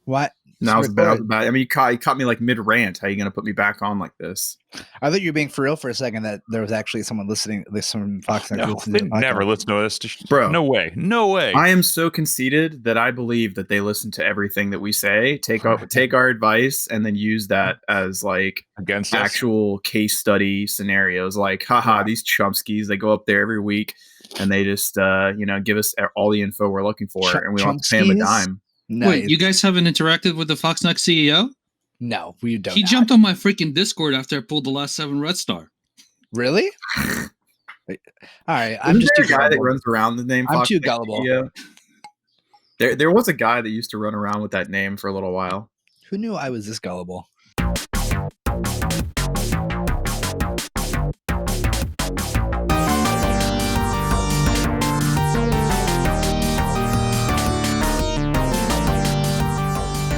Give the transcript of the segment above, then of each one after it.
What? Now it's bad. I mean, you caught me like mid rant. How are you going to put me back on like this? I thought you were being for real for a second that there was actually someone listening. There's some Fox News listening to the podcast. Never listen to us, bro. No way. I am so conceited that I believe that they listen to everything that we say, take our advice, and then use that as like against actual case study scenarios. Like, haha, these Chomskys, they go up there every week and they just give us all the info we're looking for, and we don't have to pay them a dime. Nice. Wait, you guys haven't interacted with the Foxnex CEO? No, we don't. He jumped on my freaking Discord after I pulled the last 7 Red Star. Really? All right, I'm just a guy that runs around the name. I'm too gullible. CEO? There was a guy that used to run around with that name for a little while. Who knew I was this gullible?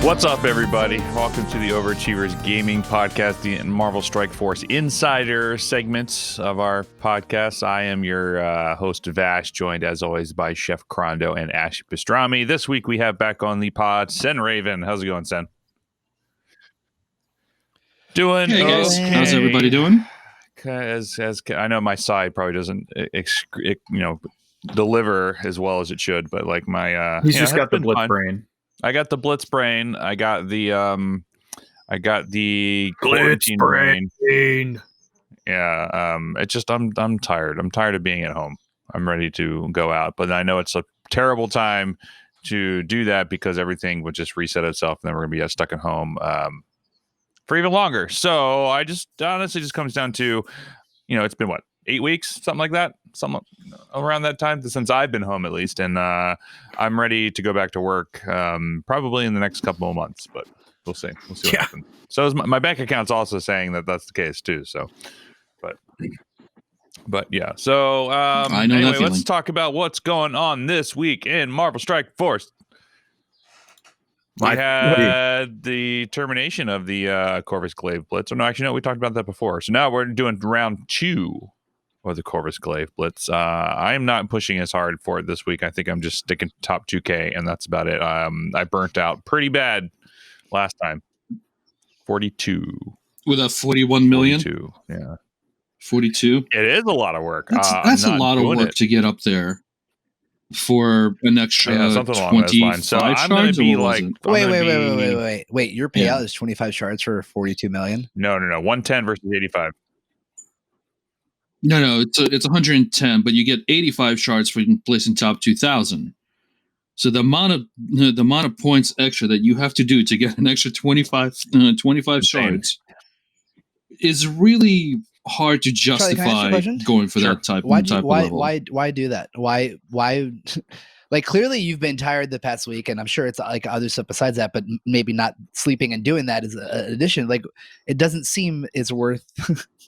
What's up, everybody? Welcome to the Overachievers Gaming Podcast, the Marvel Strike Force Insider segments of our podcast. I am your host, Vash, joined as always by Chef Crondo and Ash Pastrami. This week we have back on the pod SenRaven. How's it going, Sen? Doing hey guys. Okay. How's everybody doing? As I know my side probably doesn't deliver as well as it should, but like my he's just got the Blitz brain. I got the Blitz brain. I got the Blitz brain. Yeah. It's just I'm tired. I'm tired of being at home. I'm ready to go out, but I know it's a terrible time to do that because everything would just reset itself, and then we're gonna be stuck at home for even longer. So I just honestly just comes down to, it's been what, 8 weeks, something like that, something around that time since I've been home at least, and I'm ready to go back to work probably in the next couple of months, but we'll see what happens. So is my bank account's also saying that that's the case too. So, but yeah. So I know anyway, that feeling. Let's talk about what's going on this week in Marvel Strike Force. We had the termination of the Corvus Glaive Blitz. Oh, no, actually, no, we talked about that before. So now we're doing round 2 of the Corvus Glaive Blitz. I am not pushing as hard for it this week. I think I'm just sticking top 2K, and that's about it. I burnt out pretty bad last time. 42. With a 41 million? 42, yeah. 42? It is a lot of work. That's a lot of work to get up there. For an extra 25 so I'm going to be like... Wait. Your payout is 25 shards for 42 million? No. 110 versus 85. No. It's 110, but you get 85 shards for placing top 2,000. So the amount of points extra that you have to do to get an extra 25 shards is really hard to justify going for that type of level. Why do that? Why like, clearly you've been tired the past week, and I'm sure it's like other stuff besides that, but maybe not sleeping and doing that is an addition. Like, it doesn't seem it's worth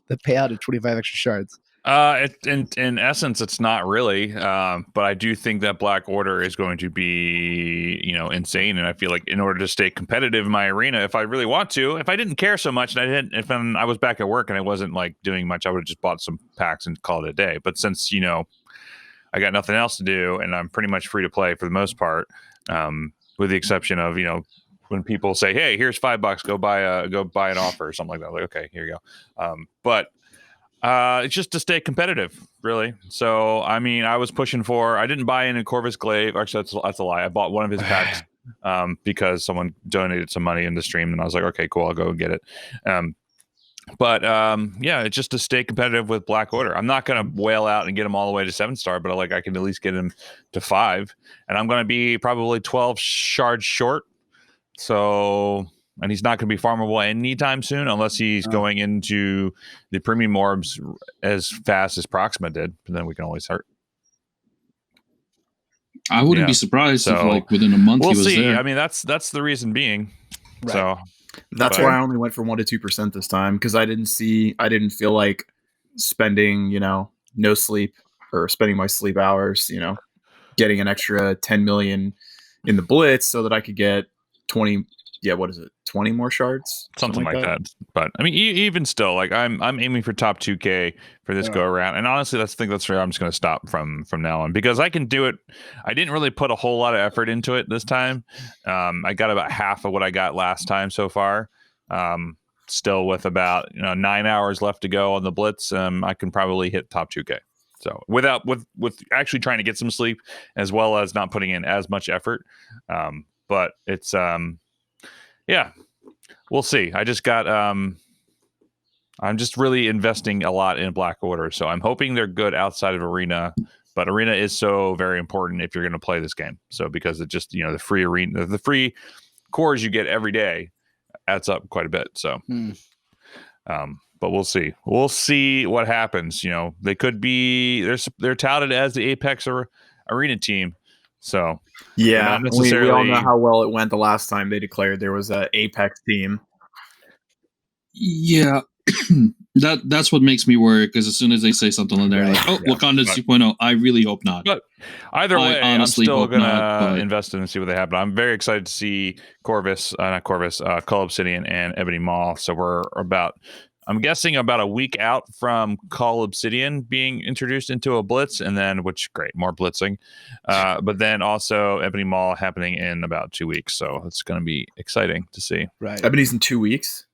the payout of 25 extra shards. In essence, it's not really, but I do think that Black Order is going to be, insane. And I feel like in order to stay competitive in my arena, if I really want to, if I didn't care so much and if I was back at work and I wasn't like doing much, I would have just bought some packs and called it a day. But since, I got nothing else to do and I'm pretty much free to play for the most part, with the exception of, when people say, hey, here's $5, go buy an offer or something like that. Like, okay, here you go. But it's just to stay competitive, really. So, I mean, I didn't buy in a Corvus Glaive. Actually, that's a lie. I bought one of his packs because someone donated some money in the stream, and I was like, okay, cool, I'll go and get it. But it's just to stay competitive with Black Order. I'm not going to wail out and get him all the way to 7-star, but I can at least get him to 5. And I'm going to be probably 12 shards short. So... And he's not going to be farmable anytime soon unless he's going into the premium orbs as fast as Proxima did. And then we can always hurt. I wouldn't be surprised if within a month we'll he was see. there. I mean, that's the reason being. Right. So that's why I only went for 1 to 2% this time, because I didn't feel like spending, no sleep or spending my sleep hours, getting an extra 10 million in the Blitz so that I could get 20 what is it? 20 more shards? Something like that. But I mean, even still, like I'm aiming for top 2K for this go around. And honestly, that's where I'm just going to stop from now on, because I can do it. I didn't really put a whole lot of effort into it this time. I got about half of what I got last time so far. Still with about 9 hours left to go on the Blitz. I can probably hit top 2K. So with actually trying to get some sleep, as well as not putting in as much effort. But it's yeah, we'll see. I just got I'm just really investing a lot in Black Order, so I'm hoping they're good outside of Arena. But Arena is so very important if you're going to play this game. So because it just the free arena, the free cores you get every day adds up quite a bit. So, but we'll see. We'll see what happens. They could be they're touted as the Apex Arena team. So yeah, we all know how well it went the last time they declared there was an Apex team. Yeah, that's what makes me worry, because as soon as they say something like that, Wakanda 2.0, I really hope not. But either way, I'm still going to invest in and see what they have. But I'm very excited to see Call Obsidian and Ebony Maw. So we're I'm guessing about a week out from Call Obsidian being introduced into a Blitz, and then, more blitzing. But then also Ebony Maw happening in about 2 weeks. So it's going to be exciting to see. Right. Ebony's in 2 weeks.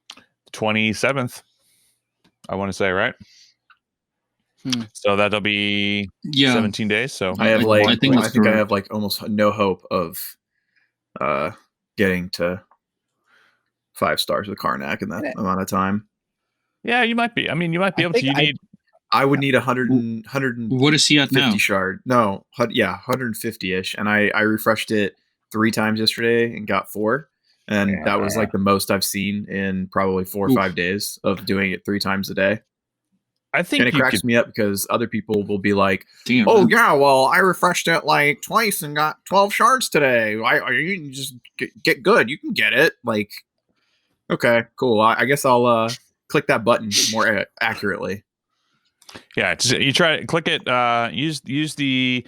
27th, I want to say, right? So that'll be 17 days. So I have I think I have almost no hope of getting to 5 stars with Karnak in that amount of time. Yeah, you might be. I mean, you might be able to. I would need 100 what is he at now? Shard. No, 150-ish. And I refreshed it 3 times yesterday and got 4. And that was the most I've seen in probably 4 or 5 days of doing it 3 times a day. I think it cracks me up because other people will be like, damn, "Oh yeah, well I refreshed it twice and got 12 shards today. You can just get good. You can get it." Okay, cool. I guess I'll click that button more accurately. Yeah, you try to click it. Use the.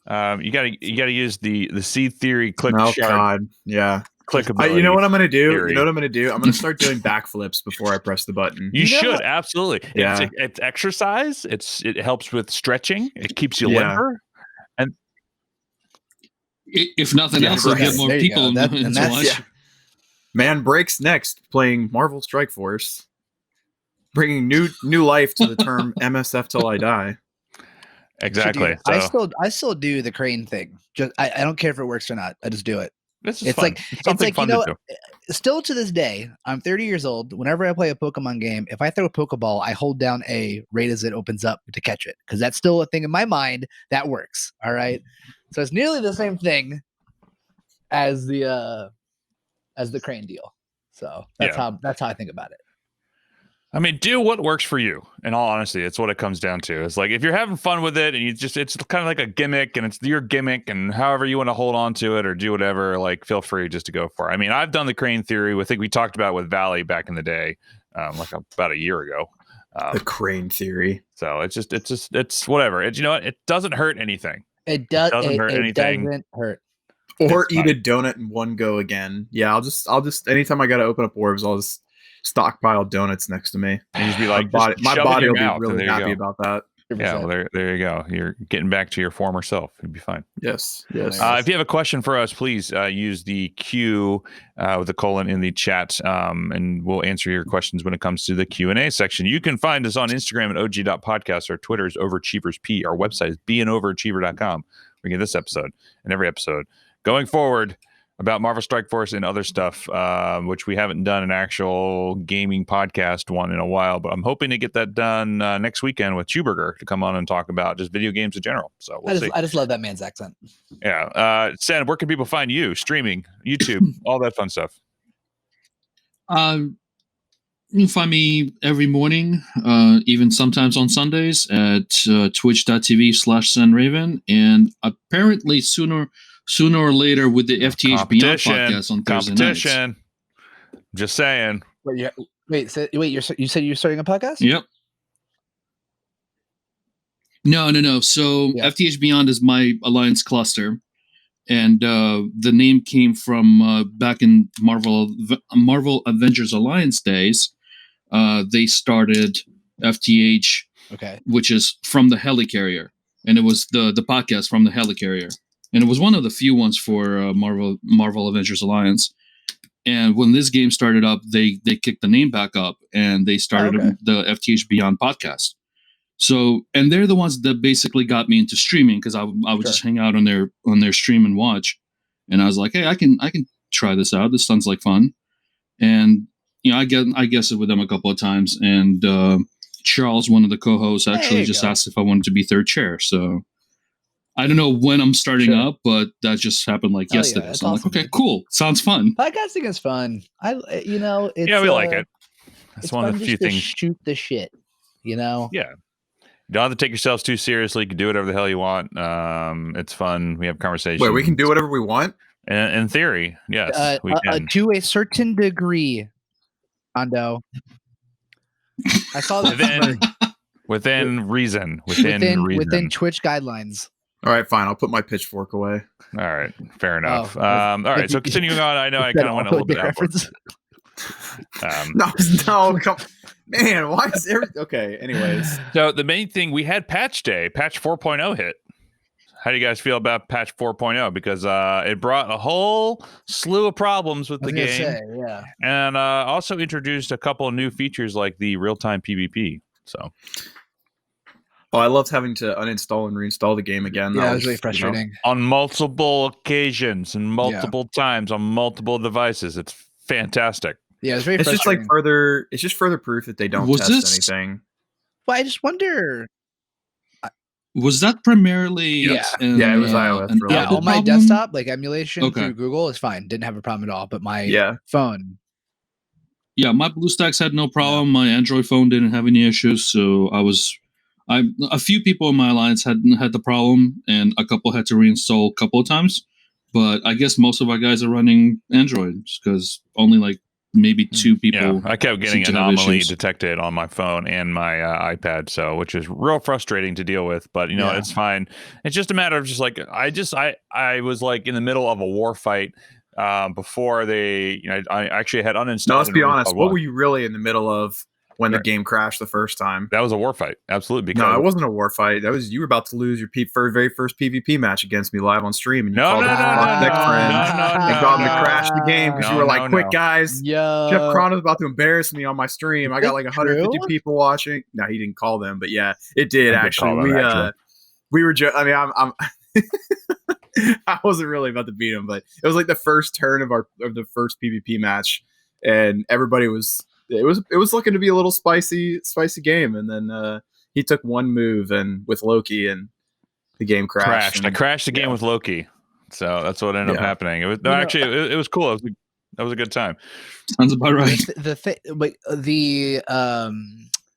You gotta use the seed theory click. Oh shard. God, yeah. Clickability. You know what I'm going to do? Theory. You know what I'm going to do? I'm going to start doing backflips before I press the button. You should, absolutely. Yeah. It's exercise. It helps with stretching. It keeps you limber. And if nothing else, it'll get more people to watch. Man Breaks next, playing Marvel Strike Force, bringing new life to the term MSF till I die. Exactly. I still do the crane thing. I don't care if it works or not. I just do it. It's fun. Still to this day, I'm 30 years old. Whenever I play a Pokemon game, if I throw a Pokeball, I hold down A right as it opens up to catch it, because that's still a thing in my mind that works. All right, so it's nearly the same thing as the crane deal. So that's how I think about it. I mean, do what works for you. In all honesty, it's what it comes down to. It's if you're having fun with it and it's kind of like a gimmick, and it's your gimmick, and however you want to hold on to it or do whatever, feel free just to go for it. I mean, I've done the crane theory. I think we talked about it with Valley back in the day, about a year ago. The crane theory. So it's whatever. It doesn't hurt anything. It doesn't hurt anything. Doesn't hurt. Or eat a donut in one go again. Yeah, I'll just anytime I got to open up orbs, I'll just stockpile donuts next to me. And just be my body will be really happy about that. 100%. Yeah, well, there you go. You're getting back to your former self. You'd be fine. Yes. If you have a question for us, please use the Q with the colon in the chat, and we'll answer your questions when it comes to the Q&A section. You can find us on Instagram at og.podcast. Our Twitter is overachieversp. Our website is beanoverachiever.com. We get this episode and every episode going forward about Marvel Strike Force and other stuff, which we haven't done an actual gaming podcast one in a while, but I'm hoping to get that done next weekend with Chuberger to come on and talk about just video games in general. So we'll see. I just love that man's accent. Yeah. Sen, where can people find you? Streaming, YouTube, all that fun stuff. You can find me every morning, even sometimes on Sundays at twitch.tv/SenRaven, and apparently sooner or later with the FTH Beyond podcast on Thursday nights. Just saying. Wait, you said you're starting a podcast? Yep. No. So FTH Beyond is my alliance cluster. And the name came from back in Marvel Avengers Alliance days. They started FTH, Okay. which is From the Helicarrier, and it was the podcast From the Helicarrier, and it was one of the few ones for Marvel Avengers Alliance. And when this game started up, they kicked the name back up, and they started the FTH Beyond podcast. So, and they're the ones that basically got me into streaming, because I would just hang out on their stream and watch, and I was like, hey, I can try this out. This sounds like fun. And I guess it with them a couple of times, and Charles, one of the co-hosts, actually just asked if I wanted to be third chair. So I don't know when I'm starting up, but that just happened like yesterday. So I'm awesome, like, okay, cool, sounds fun. Podcasting is fun. It's we like it. It's one of the few just to things. shoot the shit, Yeah. You don't have to take yourselves too seriously. You can do whatever the hell you want. It's fun. We have conversations. Wait, we can do whatever we want? In theory, yes, we can. To a certain degree, Hondo. I saw that within reason. Within Twitch guidelines. All right, fine. I'll put my pitchfork away. All right, fair enough. Oh, all right, so continuing on, I know I kind of went a little bit out. No, come, man. Why is everything okay? Anyways, so the main thing, we had patch day. Patch 4.0 hit. How do you guys feel about patch 4.0? Because it brought a whole slew of problems with the game, and also introduced a couple of new features like the real-time PvP. So. Oh, I loved having to uninstall and reinstall the game again. Yeah, that was really frustrating. On multiple occasions and multiple times on multiple devices. It's fantastic. Yeah, it's very It's frustrating. it's just further proof that they don't test anything. Well, I just wonder. Was that primarily? Yeah, it was iOS. Yeah, on my desktop, like emulation through Google is fine. Didn't have a problem at all. But my phone. Yeah, my BlueStacks had no problem. My Android phone didn't have any issues. So a few people in my alliance had the problem, and a couple had to reinstall a couple of times. But I guess most of our guys are running Androids, because only like maybe two people. Yeah, I kept getting anomaly detected on my phone and my iPad, which is real frustrating to deal with. But it's fine. It's just a matter of just like I was like in the middle of a war fight before they. I actually had uninstalled. No, let's be honest. What were you really in the middle of when the game crashed the first time? That was a war fight, absolutely. No, it wasn't a war fight. That was you were about to lose your very first PvP match against me live on stream, and you called my next friend and got him to crash the game because you were like, "Quick, guys! Jeff Cronin's about to embrace me on my stream. I got like 150 people watching." No, he didn't call them, but yeah, it did actually. We were. I'm. I wasn't really about to beat him, but it was like the first turn of the first PvP match, and everybody was. It was looking to be a little spicy game, and then he took one move and with Loki, and the game crashed. I crashed the game with Loki, so that's what ended up happening. It was it was cool. That was a good time. Sounds about right. The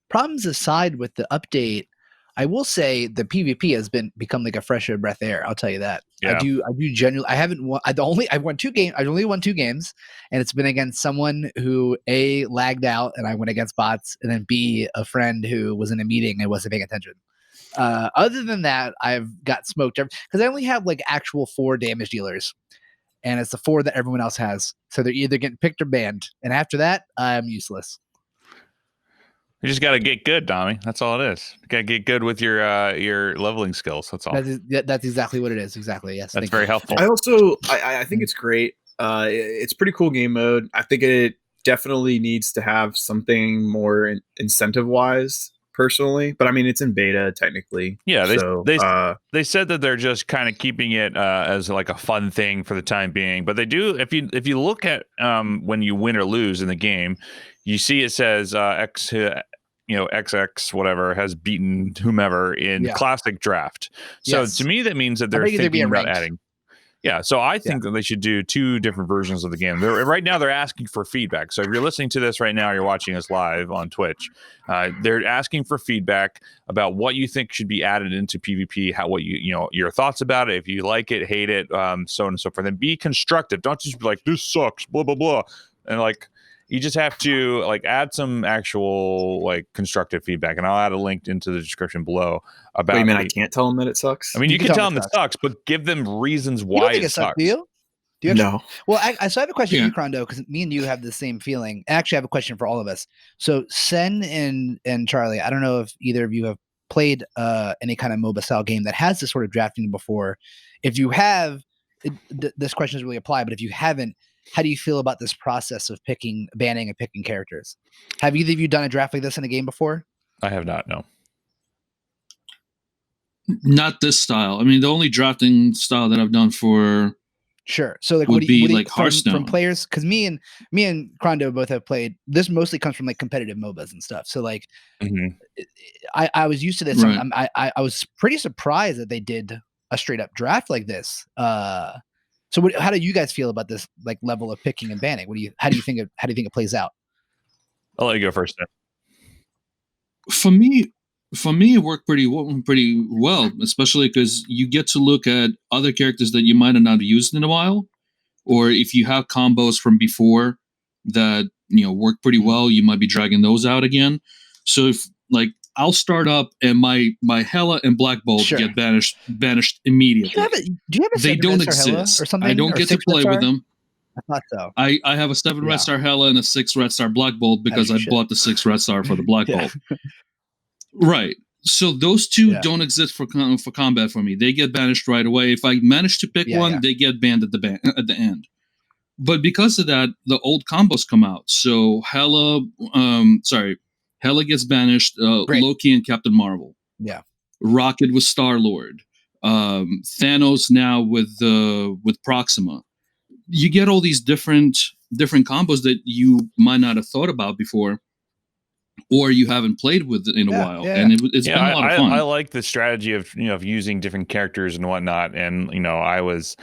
problems aside with the update, I will say the PvP has become like a fresher breath of air. I'll tell you that. Yeah. I do genuinely. I haven't won. I've won 2 games. I've only won 2 games, and it's been against someone who A, lagged out, and I went against bots, and then B, a friend who was in a meeting and wasn't paying attention. Other than that, I've got smoked because I only have like actual 4 damage dealers, and it's the 4 that everyone else has. So they're either getting picked or banned, and after that, I'm useless. You just got to get good, Dommy. That's all it is. You got to get good with your leveling skills. That's all. That's exactly what it is. Exactly. Yes. That's very helpful. I think it's great. It's pretty cool game mode. I think it definitely needs to have something more incentive wise, personally. But I mean, it's in beta technically. Yeah. They said that they're just kind of keeping it as like a fun thing for the time being. But they do. If you look at when you win or lose in the game, you see it says XX whatever has beaten whomever in classic draft. So to me, that means that they're thinking about adding. Yeah, so I think that they should do 2 different versions of the game. Right now, they're asking for feedback. So if you're listening to this right now, you're watching us live on Twitch. They're asking for feedback about what you think should be added into PvP, what your thoughts about it, if you like it, hate it, so on and so forth. And be constructive. Don't just be like, this sucks, blah blah blah, and like. You just have to like add some actual like constructive feedback, and I'll add a link into the description below about. Wait, man, I can't tell them that it sucks. I mean, you can tell them it sucks, but give them reasons You why don't think it sucks. Do you? Do you actually, no. Well, so I have a question for you, Crondo, because me and you have the same feeling. I actually have a question for all of us. So Sen and Charlie, I don't know if either of you have played any kind of MOBA style game that has this sort of drafting before. If you have, this question doesn't really apply, but if you haven't, how do you feel about this process of banning and picking characters? Have either of you done a draft like this in a game before? I have not, no. Not this style. I mean, the only drafting style that I've done for sure. So like, would be like from Hearthstone players? Because me and Crondo both have played. This mostly comes from like competitive MOBAs and stuff. So like, I was used to this. Right. I was pretty surprised that they did a straight up draft like this. So how do you guys feel about this like level of picking and banning? How do you think it plays out? I'll let you go first. For me, it worked pretty well, especially because you get to look at other characters that you might have not used in a while, or if you have combos from before that work pretty well, you might be dragging those out again. So if like I'll start up and my Hela and Black Bolt get banished immediately. Do you have a they don't exist or something? I don't get to play with them. I thought so. I have a 7 Red Star Hela and a 6 Red Star Black Bolt because I bought the 6 Red Star for the Black Bolt. Right. So those two don't exist for combat for me. They get banished right away. If I manage to pick one, they get banned at the end. But because of that, the old combos come out. So Hela gets banished. Loki and Captain Marvel. Yeah. Rocket with Star-Lord. Thanos now with Proxima. You get all these different combos that you might not have thought about before, or you haven't played with in a while. And it's been a lot of fun. I like the strategy of using different characters and whatnot. And I was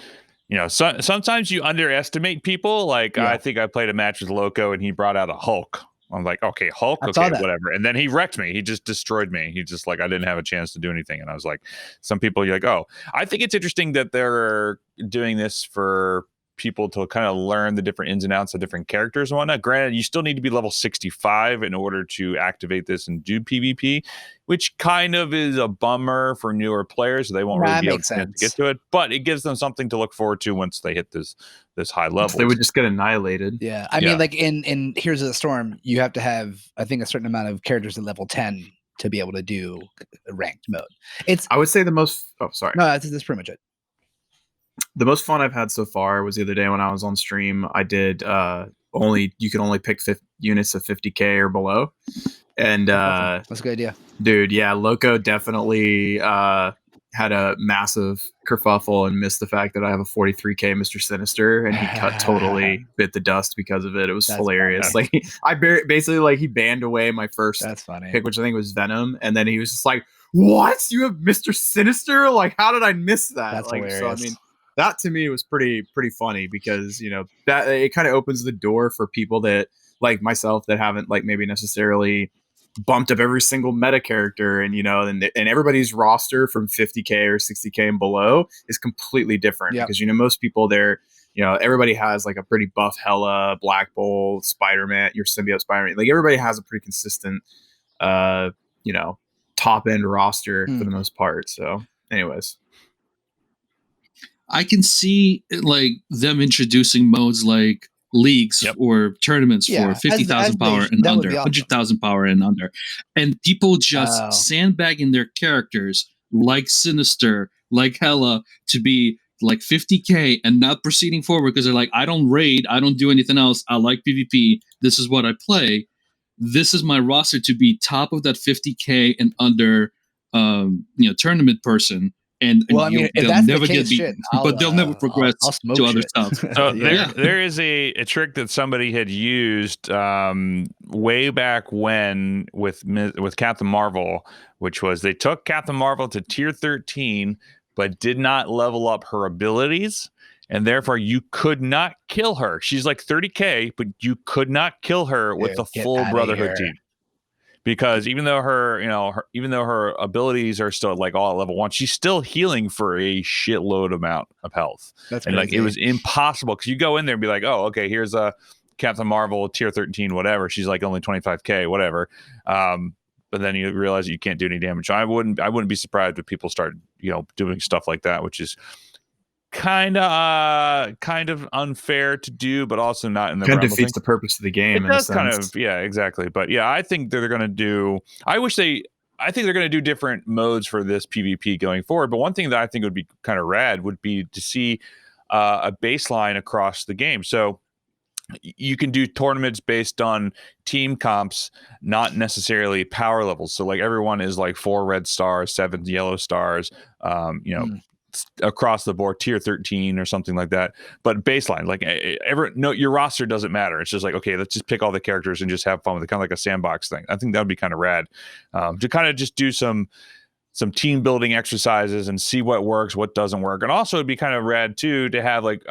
sometimes you underestimate people. Like I think I played a match with Loco and he brought out a Hulk. I'm like, okay, Hulk, okay, whatever. And then he wrecked me. He just destroyed me. He just like, I didn't have a chance to do anything. And I was like, some people, you're like, oh, I think it's interesting that they're doing this for people to kind of learn the different ins and outs of different characters and whatnot. Granted, you still need to be level 65 in order to activate this and do PvP, which kind of is a bummer for newer players. They won't really be able to get to it, but it gives them something to look forward to once they hit this high level. They would just get annihilated. Yeah. I mean, like in Heroes of the Storm, you have to have, I think, a certain amount of characters at level 10 to be able to do ranked mode. I would say the most, sorry. No, that's pretty much it. The most fun I've had so far was the other day when I was on stream. I did you can only pick units of 50k or below, and that's a good idea, dude. Yeah, Loco definitely had a massive kerfuffle and missed the fact that I have a 43k Mr. Sinister, and he totally bit the dust because of it. It was hilarious. Funny. Like basically he banned away my first pick, which I think was Venom, and then he was just like, "What? You have Mr. Sinister? Like, how did I miss that?" That's like, hilarious. So I mean. That to me was pretty funny because that it kind of opens the door for people that like myself that haven't like maybe necessarily bumped up every single meta character and and everybody's roster from 50k or 60k and below is completely different because most people there everybody has like a pretty buff Hela, Black Bolt, Spider-Man, your symbiote Spider-Man, like everybody has a pretty consistent top end roster for the most part. So anyways. I can see like them introducing modes like leagues or tournaments for 50,000 power and under, 100,000 power and under, and people just sandbagging their characters like Sinister, like Hela, to be like 50k and not proceeding forward because they're like, I don't raid, I don't do anything else. I like PvP. This is what I play. This is my roster to be top of that 50k and under, tournament person. And they'll never get beaten, but they'll never progress to other stuff. So there is a trick that somebody had used way back when with Captain Marvel, which was they took Captain Marvel to tier 13, but did not level up her abilities, and therefore you could not kill her. She's like 30k, but you could not kill her with the full Brotherhood team. Because even though her abilities are still like all at level 1, she's still healing for a shitload amount of health. That's and crazy. Like it was impossible because you go in there and be like, oh, okay, here's a Captain Marvel tier 13, whatever. She's like only 25k, whatever. But then you realize that you can't do any damage. I wouldn't be surprised if people start, doing stuff like that, which is kind of unfair to do, but also not in the kind of defeats the purpose of the game. It does kind of, yeah, exactly. But yeah, I think they're going to do. I think they're going to do different modes for this PvP going forward. But one thing that I think would be kind of rad would be to see a baseline across the game. So you can do tournaments based on team comps, not necessarily power levels. So like everyone is like 4 red stars, 7 yellow stars, across the board, tier 13 or something like that. But baseline, like your roster doesn't matter. It's just like, okay, let's just pick all the characters and just have fun with it, kind of like a sandbox thing. I think that would be kind of rad, to kind of just do some team building exercises and see what works, what doesn't work. And also it'd be kind of rad too to have like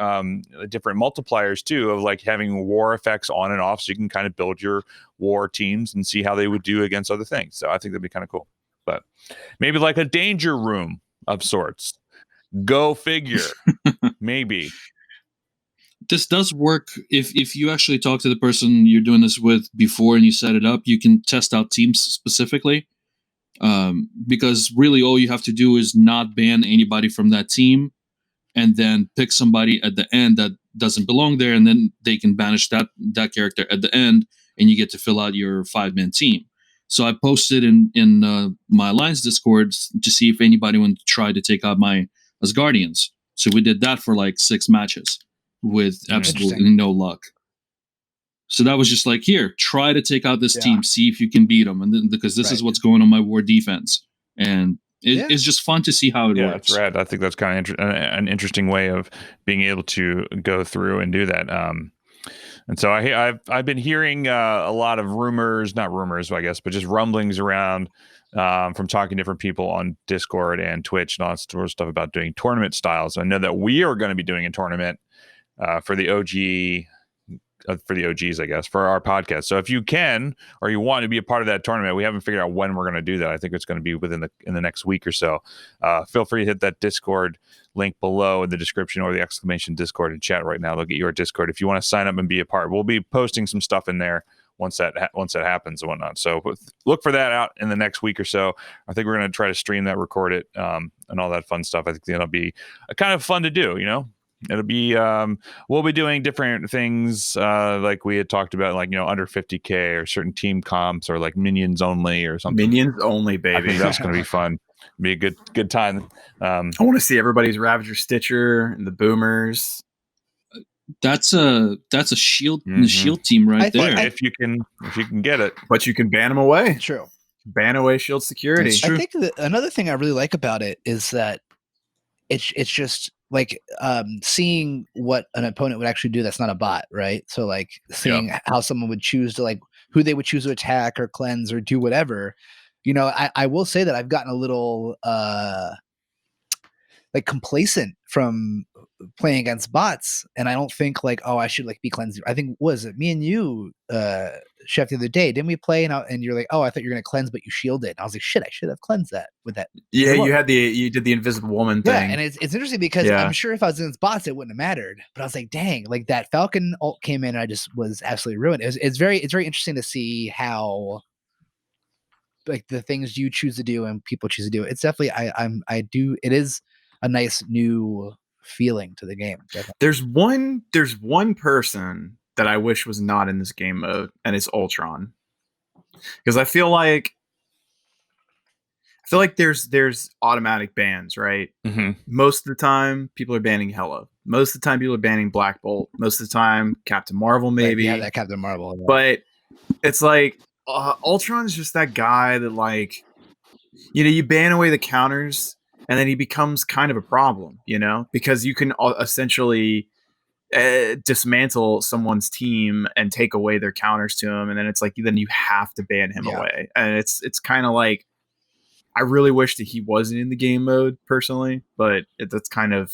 different multipliers too, of like having war effects on and off, so you can kind of build your war teams and see how they would do against other things. So I think that'd be kind of cool. But maybe like a danger room of sorts. Go figure. Maybe. This does work if you actually talk to the person you're doing this with before and you set it up. You can test out teams specifically. Because really all you have to do is not ban anybody from that team and then pick somebody at the end that doesn't belong there, and then they can banish that character at the end, and you get to fill out your 5-man team. So I posted in my Alliance Discord to see if anybody wanted to try to take out my Asgardians. So we did that for like 6 matches with absolutely no luck. So that was just like, here, try to take out this team, see if you can beat them, and then, because this is what's going on my war defense, and it's just fun to see how it works. It's rad. I think that's kind of an interesting way of being able to go through and do that. And so I've been hearing a lot of rumors, not rumors, I guess, but just rumblings around from talking to different people on Discord and Twitch and all that sort of stuff about doing tournament styles. I know that we are going to be doing a tournament for the OG. For the OGs, I guess, for our podcast. So if you can, or you want to be a part of that tournament, we haven't figured out when we're going to do that. I think it's going to be in the next week or so. Feel free to hit that Discord link below in the description, or the exclamation Discord in chat right now. They'll get your Discord if you want to sign up and be a part. We'll be posting some stuff in there once that happens and whatnot. So look for that out in the next week or so. I think we're going to try to stream that, record it, and all that fun stuff. I think that'll be kind of fun to do, It'll be we'll be doing different things like we had talked about, like under 50k or certain team comps, or like minions only or something. Minions only, baby. I think that's going to be fun. Be a good time. I want to see everybody's Ravager Stitcher and the Boomers. That's a shield shield team right there. If you can get it, but you can ban them away. True. Ban away shield security. I think another thing I really like about it is that it's just like seeing what an opponent would actually do that's not a bot, right? So like seeing how someone would choose to, like, who they would choose to attack or cleanse or do whatever. I will say that I've gotten a little like complacent from playing against bots, and I don't think like, oh, I should like be cleansing. I think was it me and you, Chef, the other day, didn't we play? And you're like, oh, I thought you were gonna cleanse, but you shielded. And I was like, shit, I should have cleansed that with that. Yeah, you did the invisible woman thing. Yeah, and it's interesting because I'm sure if I was against bots, it wouldn't have mattered. But I was like, dang, like that Falcon ult came in, and I just was absolutely ruined. It's very interesting to see how like the things you choose to do and people choose to do. It's definitely it is a nice new feeling to the game. Definitely. There's one person that I wish was not in this game mode, and it's Ultron, because I feel like there's automatic bans, right? Mm-hmm. Most of the time people are banning Hela. Most of the time people are banning Black Bolt. Most of the time Captain Marvel, maybe. Yeah, that Captain Marvel. Yeah. But it's like Ultron's just that guy that, like, you ban away the counters, and then he becomes kind of a problem, because you can essentially dismantle someone's team and take away their counters to him, and then it's like, then you have to ban him away, and it's kind of like, I really wish that he wasn't in the game mode personally, but that's kind of,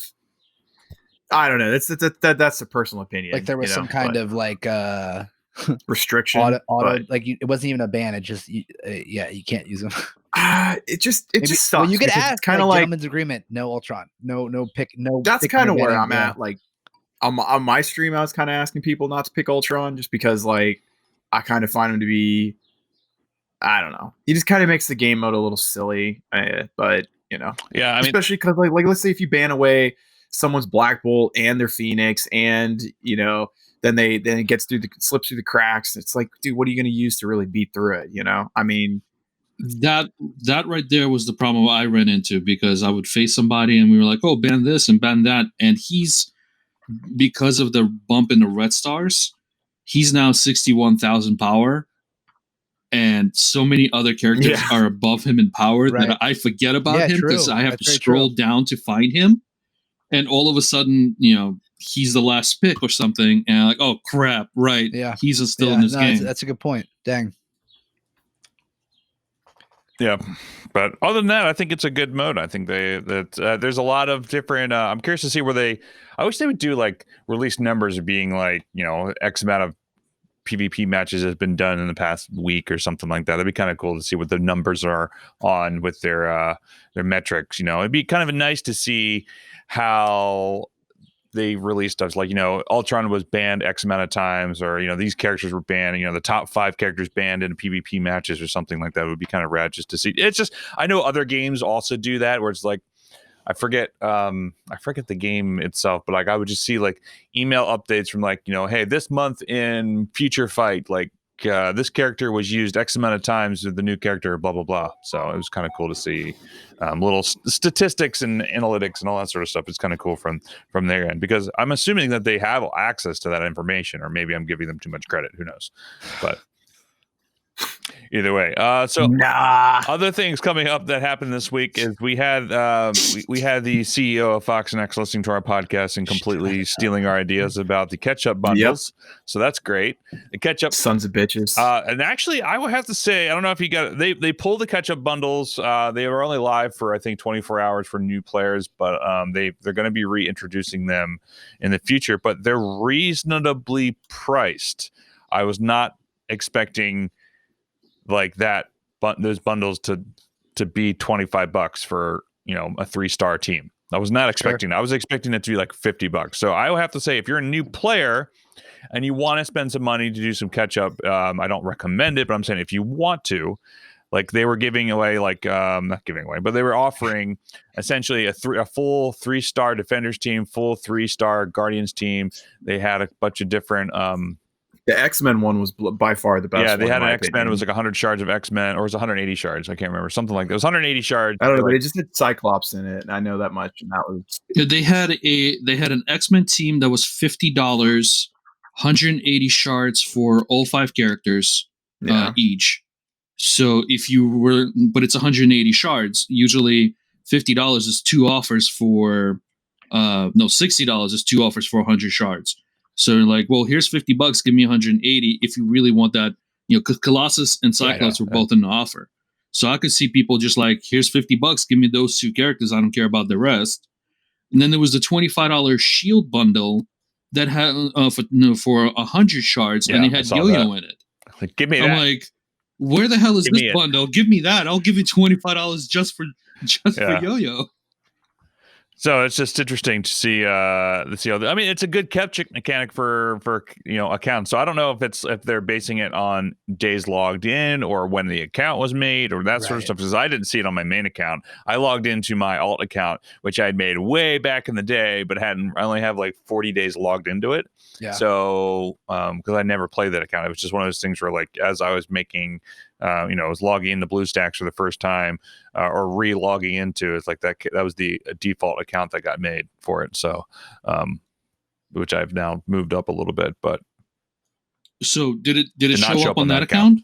I don't know. That's a personal opinion. Like there was some kind of like restriction, like it wasn't even a ban. It just you can't use them. It just sucks. Well, you could ask kind of like gentleman's agreement. No Ultron. No pick. No. That's kind of where I'm at. Like, on my stream, I was kind of asking people not to pick Ultron just because, like, I kind of find him to be, I don't know. He just kind of makes the game mode a little silly, but you know, Yeah, I mean, especially because like let's say if you ban away someone's Black Bolt and their Phoenix, and you know, then it gets slips through the cracks. It's like, dude, what are you going to use to really beat through it? You know, I mean, that right there was the problem I ran into, because I would face somebody and we were like, oh, ban this and ban that, and he's, because of the bump in the red stars, he's now 61,000 power, and so many other characters are above him in power that I forget about him because I have to scroll down to find him, and all of a sudden, you know, he's the last pick or something, and I'm like, oh crap, right? Yeah, he's still in this game. That's a good point. Dang. Yeah, but other than that, I think it's a good mode. I think there's a lot of different. I'm curious to see where I wish they would do like release numbers of being like, you know, X amount of PvP matches has been done in the past week or something like that. That'd be kind of cool to see what the numbers are on with their metrics. You know, it'd be kind of nice to see how they released stuff like, you know, Ultron was banned X amount of times, or, you know, these characters were banned, you know, the top 5 characters banned in PvP matches or something like that. It would be kind of rad just to see. It's just, I know other games also do that, where it's like, I forget the game itself, but like I would just see like email updates from like, you know, hey, this month in Future Fight, like this character was used X amount of times with the new character, blah, blah, blah. So it was kind of cool to see little statistics and analytics and all that sort of stuff. It's kind of cool from their end, because I'm assuming that they have access to that information, or maybe I'm giving them too much credit. Who knows? But either way, other things coming up that happened this week is we had we had the CEO of Fox and X listening to our podcast and completely stealing our ideas about the ketchup bundles. Yep. So that's great. The ketchup sons of bitches. And actually, I would have to say, I don't know if you got they pulled the ketchup bundles. They were only live for I think 24 hours for new players, but they're going to be reintroducing them in the future. But they're reasonably priced. I was not expecting like that, but those bundles to be $25 for, you know, a 3-star team. I was not expecting that. I was expecting it to be like $50. So I would have to say, if you're a new player and you want to spend some money to do some catch up, I don't recommend it, but I'm saying if you want to, like they were giving away, like not giving away, but they were offering essentially a full 3-star defenders team, full 3-star guardians team. They had a bunch of different the X-Men one was by far the best. Yeah, they had an X-Men. It was like 100 shards of X-Men, or it was 180 shards. I can't remember. Something like that. It was 180 shards. I don't know, but it just had Cyclops in it. And I know that much. And that was... They had an X-Men team that was $50, 180 shards for all 5 characters each. So if you were... But it's 180 shards. Usually $50 is 2 offers for... $60 is 2 offers for 100 shards. So like, well, here's $50. Give me 180 if you really want that. You know, because Colossus and Cyclops were both in the offer. So I could see people just like, here's $50. Give me those 2 characters. I don't care about the rest. And then there was the $25 Shield bundle that had for 100 shards, and they had Yo-Yo in it. Like, give me that. I'm like, where the hell is this bundle? Give me that. I'll give you $25 just for Yo-Yo. So it's just interesting to see I mean, it's a good capture mechanic for you know, accounts. So I don't know if they're basing it on days logged in or when the account was made or that sort of stuff, because I didn't see it on my main account. I logged into my alt account, which I had made way back in the day, but I only have like 40 days logged into it. Yeah. So because I never played that account, it was just one of those things where like as I was making I was logging into BlueStacks for the first time or re-logging into it's like that was the default account that got made for it. So which I've now moved up a little bit, but so did it show up on that account?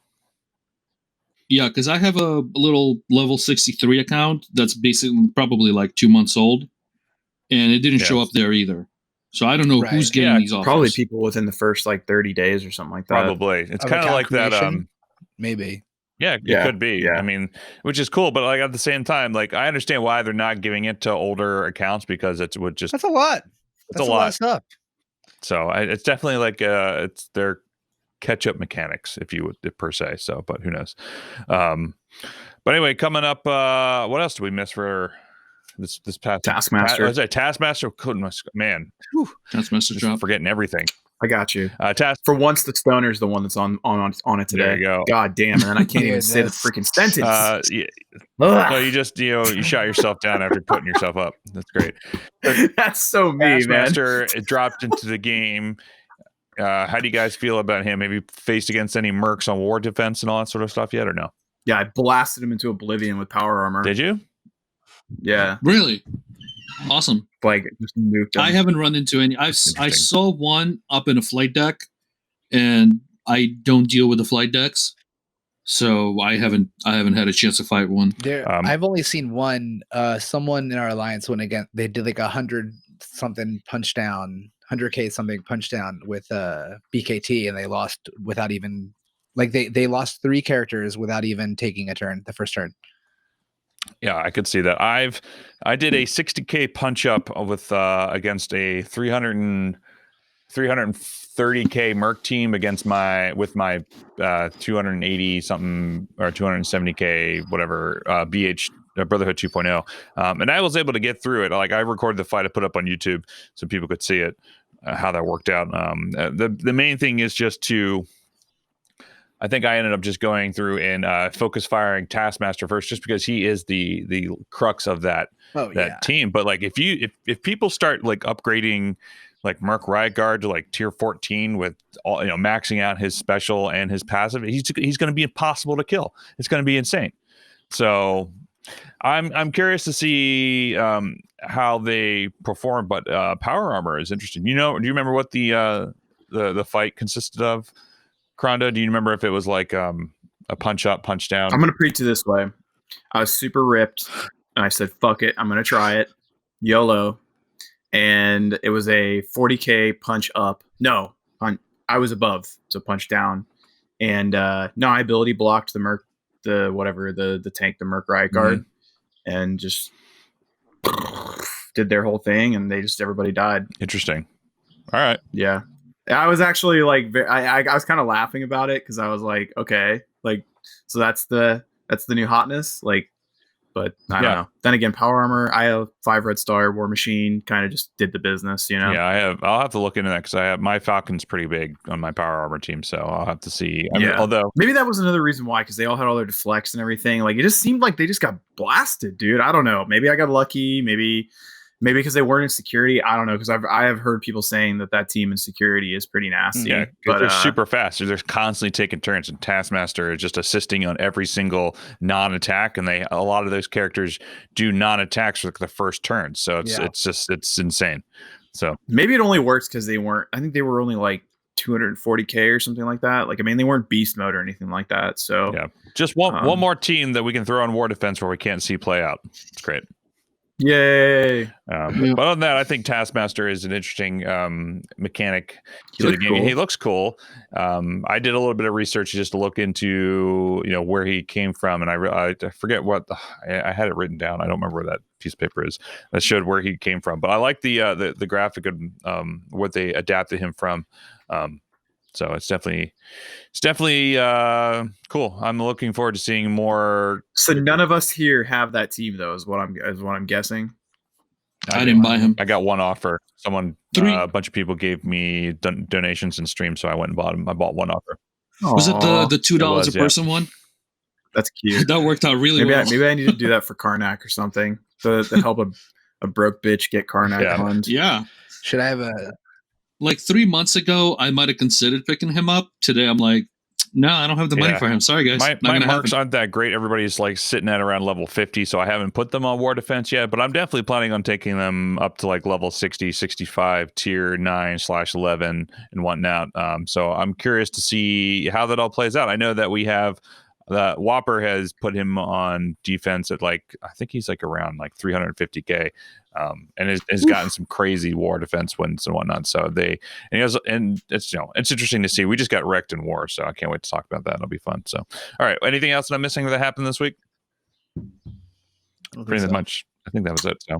Yeah, because I have a little level 63 account that's basically probably like 2 months old, and it didn't show up there either. So I don't know who's getting these offers. Probably people within the first like 30 days or something like that. Probably. It's kind of like that. Maybe. Yeah, it could be. Yeah. I mean, which is cool, but like at the same time, like I understand why they're not giving it to older accounts, because that's a lot. That's a lot of stuff. So it's definitely like it's their catch-up mechanics, if you would per se. So, but who knows? But anyway, coming up, what else do we miss for this past Taskmaster. Was that Taskmaster? Man, Taskmaster just drop. forgetting everything. I got you. Task. For once, the stoner's the one that's on it today. There you go. God damn, and then I can't even Dude, say the that's- freaking sentence. Yeah. Ugh. So you just you shot yourself down after putting yourself up. That's great. That's so me, man. Taskmaster it dropped into the game. How do you guys feel about him? Have you faced against any mercs on war defense and all that sort of stuff yet, or no? Yeah, I blasted him into oblivion with power armor. Did you? Yeah, Really? Awesome. like just nuked him. I haven't run into any. I Interesting. saw one up in a flight deck, and I don't deal with the flight decks, so I haven't had a chance to fight one. I've only seen one. Someone in our alliance went again. They did like 100 something punch down, 100K something punch down with BKT, and they lost without even like they lost 3 characters without even taking a turn. The first turn. Yeah, I could see that. I did a 60K punch up with against a 330K merc team against my 280 something or 270K whatever BH Brotherhood 2.0, and I was able to get through it. Like I recorded the fight, I put up on YouTube so people could see it, how that worked out. The main thing is just to. I think I ended up just going through and focus firing Taskmaster first, just because he is the crux of that team. But like if people start like upgrading like Merc Riot Guard to like tier 14 with all maxing out his special and his passive, he's going to be impossible to kill. It's going to be insane. So I'm curious to see how they perform. But power armor is interesting. Do you remember what the fight consisted of? Krondo, do you remember if it was like a punch up, punch down? I'm gonna preach it this way. I was super ripped, and I said, "Fuck it, I'm gonna try it, YOLO." And it was a 40K punch up. No, I was above, so punch down. And no, I ability blocked the Merc, the tank, the Merc Riot Guard, and just did their whole thing, and everybody died. Interesting. All right. Yeah. I was actually like, I was kind of laughing about it because I was like, okay, like, so that's the new hotness, like, but I don't know. Then again, power armor, I have 5 red star, war machine, kind of just did the business, Yeah, I'll have to look into that because I have my Falcon's pretty big on my power armor team, so I'll have to see. Although maybe that was another reason why, because they all had all their deflects and everything. Like it just seemed like they just got blasted, dude. I don't know. Maybe I got lucky. Maybe because they weren't in security. I don't know, because I have heard people saying that team in security is pretty nasty. Yeah, but they're super fast. They're constantly taking turns, and Taskmaster is just assisting on every single non-attack. And a lot of those characters do non-attacks for like the first turn, so it's insane. So maybe it only works because they weren't. I think they were only like 240K or something like that. Like I mean, they weren't beast mode or anything like that. So yeah, just one more team that we can throw on war defense where we can't see play out. It's great. Yay! But other than that, I think Taskmaster is an interesting mechanic to the game. Cool. He looks cool. I did a little bit of research just to look into where he came from, and I forget what I had it written down. I don't remember where that piece of paper is that showed where he came from. But I like the graphic and what they adapted him from. So it's definitely cool. I'm looking forward to seeing more. So none of us here have that team, though, is what I'm guessing. I didn't buy him. I got one offer. Someone, a bunch of people gave me donations in stream, so I went and bought him. I bought one offer. Was it the $2 a person one? That's cute. That worked out really well. Maybe I need to do that for Karnak or something to help a broke bitch get Karnak fund. Yeah. Should I have like 3 months ago, I might have considered picking him up. Today, I'm like, no, I don't have the money for him. Sorry, guys. My marks aren't that great. Everybody's like sitting at around level 50, so I haven't put them on war defense yet, but I'm definitely planning on taking them up to like level 60, 65, tier 9/11 and whatnot. So I'm curious to see how that all plays out. I know that we have Whopper has put him on defense at like, I think he's like around like 350K. And has gotten some crazy war defense wins and whatnot. So it's interesting to see. We just got wrecked in war, so I can't wait to talk about that. It'll be fun. So, all right. Anything else that I'm missing that happened this week? Pretty much. I think that was it. So,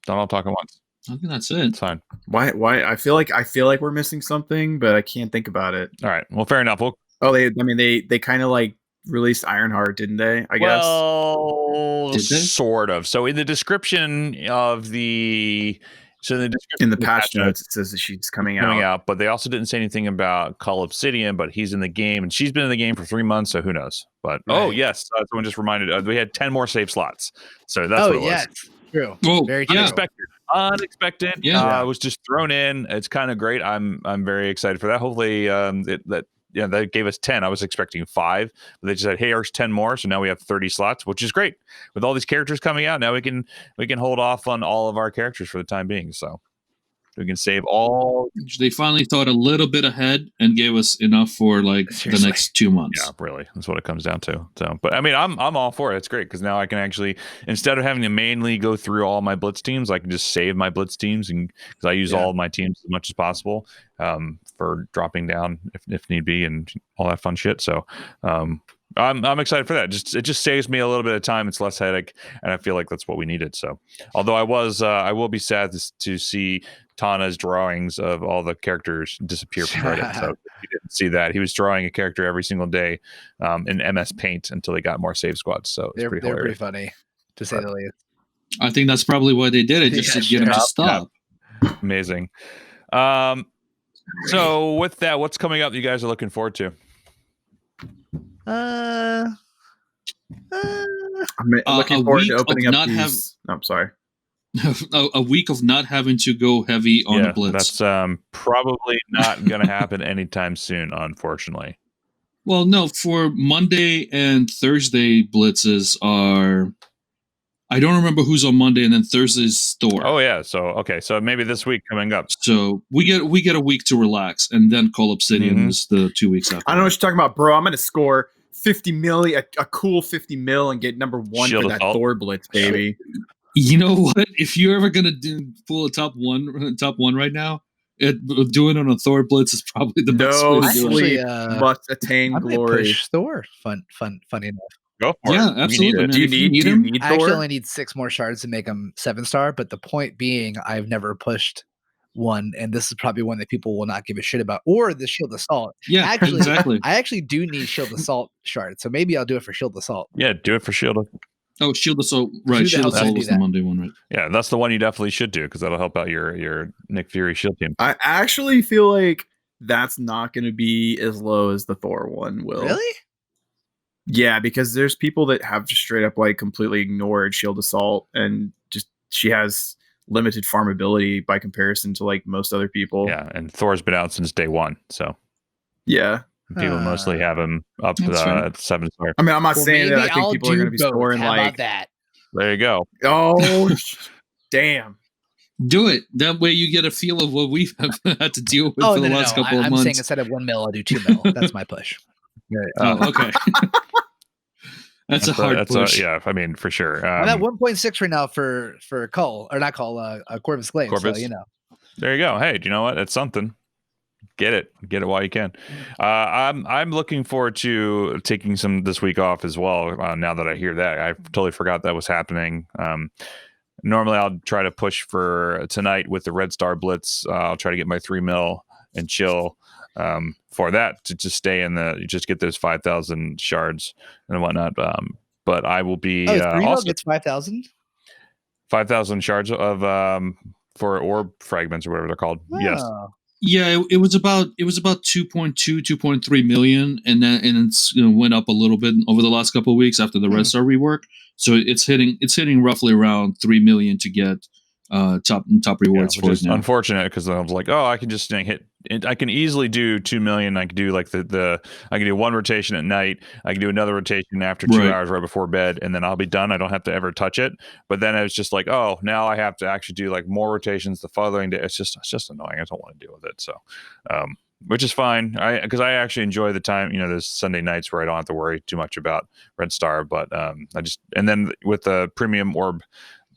don't all talk at once. I think that's it. It's fine. Why? I feel like we're missing something, but I can't think about it. All right. Well, fair enough. They kind of like released Ironheart, didn't they? I guess. Well, Did they? sort of. So in the description of the In the patch notes, it says that she's coming out. but they also didn't say anything about Call Obsidian, but he's in the game, and she's been in the game for 3 months, so who knows? But oh Right. yes, someone just reminded we had 10 more save slots, so that's what it was. yes, true. Oh, Very true. yeah. Unexpected. Yeah. It was just thrown in. It's kind of great. I'm very excited for that. Hopefully, that gave us 10. I was expecting 5, but they just said, "Hey, there's 10 more." So now we have 30 slots, which is great. With all these characters coming out, now we can hold off on all of our characters for the time being. So we can save all. They finally thought a little bit ahead and gave us enough for like Seriously. the next 2 months. Yeah, really. That's what it comes down to. So, but I mean, I'm all for it. It's great because now I can actually, instead of having to mainly go through all my Blitz teams, I can just save my Blitz teams, and because I use all of my teams as much as possible for dropping down if need be and all that fun shit. So, I'm excited for that. It just saves me a little bit of time. It's less headache, and I feel like that's what we needed. So, although I will be sad to see Tana's drawings of all the characters disappear from Reddit. So if you didn't see that, he was drawing a character every single day in MS Paint until they got more save squads. So it's They're pretty pretty hilarious. funny, to say the least. I think that's probably why they did it, just to get him to stop. Amazing. So with that, what's coming up that you guys are looking forward to? I'm looking forward to opening up these. I'm sorry. A week of not having to go heavy on the Blitz. That's probably not going to happen anytime soon, unfortunately. Well, no, for Monday and Thursday blitzes are. I don't remember who's on Monday, and then Thursday's Thor. Oh yeah, so maybe this week coming up. So we get a week to relax, and then Call Obsidian is the 2 weeks after. I don't know what you're talking about, bro. I'm gonna score 50 million, a cool 50 mil, and get number 1 Shield for that assault. Thor blitz, baby. You know what? If you're ever gonna pull a top one right now, doing it on a Thor blitz is probably the best way to do it. Sleep must attain I might glory. push Thor. Funny enough. Go for it. Yeah, absolutely. You need it. Man. Do you If you need him, need I actually Thor? only need 6 more shards to make him 7-star, but the point being, I've never pushed one, and this is probably one that people will not give a shit about, or the Shield Assault. Yeah, Actually, exactly. I actually do need Shield Assault shards, so maybe I'll do it for Shield Assault. Yeah, do it for Shield. Oh, Shield Assault. Right, Who the Shield hell can Assault do was the that? Monday one, right? Yeah, that's the one you definitely should do because that'll help out your Nick Fury Shield team. I actually feel like that's not going to be as low as the Thor one will. Really? Yeah, because there's people that have just straight up like completely ignored Shield Assault, and just she has limited farmability by comparison to like most other people. Yeah, and Thor's been out since day 1, so Yeah. people mostly have him up That's fair. at 7-star. I mean, I'm not Well, saying that I maybe think I'll people are do going to be both. scoring How like, about that? There you go. oh, damn. Do it. That way you get a feel of what we've had to deal with for the last couple of I'm months. saying instead of 1 mil, I'll do 2 mil. That's my push. Oh, okay. That's a hard push. Yeah, I mean, for sure. I'm at 1.6 right now for Cull, or not Cull, Corvus Glaive. Corvus. So, you know. There you go. Hey, do you know what? It's something. Get it while you can. I'm looking forward to taking some this week off as well. Now that I hear that, I totally forgot that was happening. Normally, I'll try to push for tonight with the Red Star Blitz. I'll try to get my 3 mil and chill for that to just stay in just get those 5,000 shards and whatnot. But I will be 3 mil also gets 5,000. 5,000 shards of for orb fragments or whatever they're called. Yes. Oh. Yeah, it was about 2.2, 2.3 million, and then it's went up a little bit over the last couple of weeks after the Red Star rework. So it's hitting roughly around 3 million to get top rewards for which it is now. unfortunate because I was like, oh, I can just hit. I can easily do 2 million. I can do like I can do 1 rotation at night. I can do another rotation after 2 hours right before bed, and then I'll be done. I don't have to ever touch it. But then it was just like, oh, now I have to actually do like more rotations the following day. It's just annoying. I don't want to deal with it. So, which is fine. Because I actually enjoy the time. There's Sunday nights where I don't have to worry too much about Red Star. But and then with the premium orb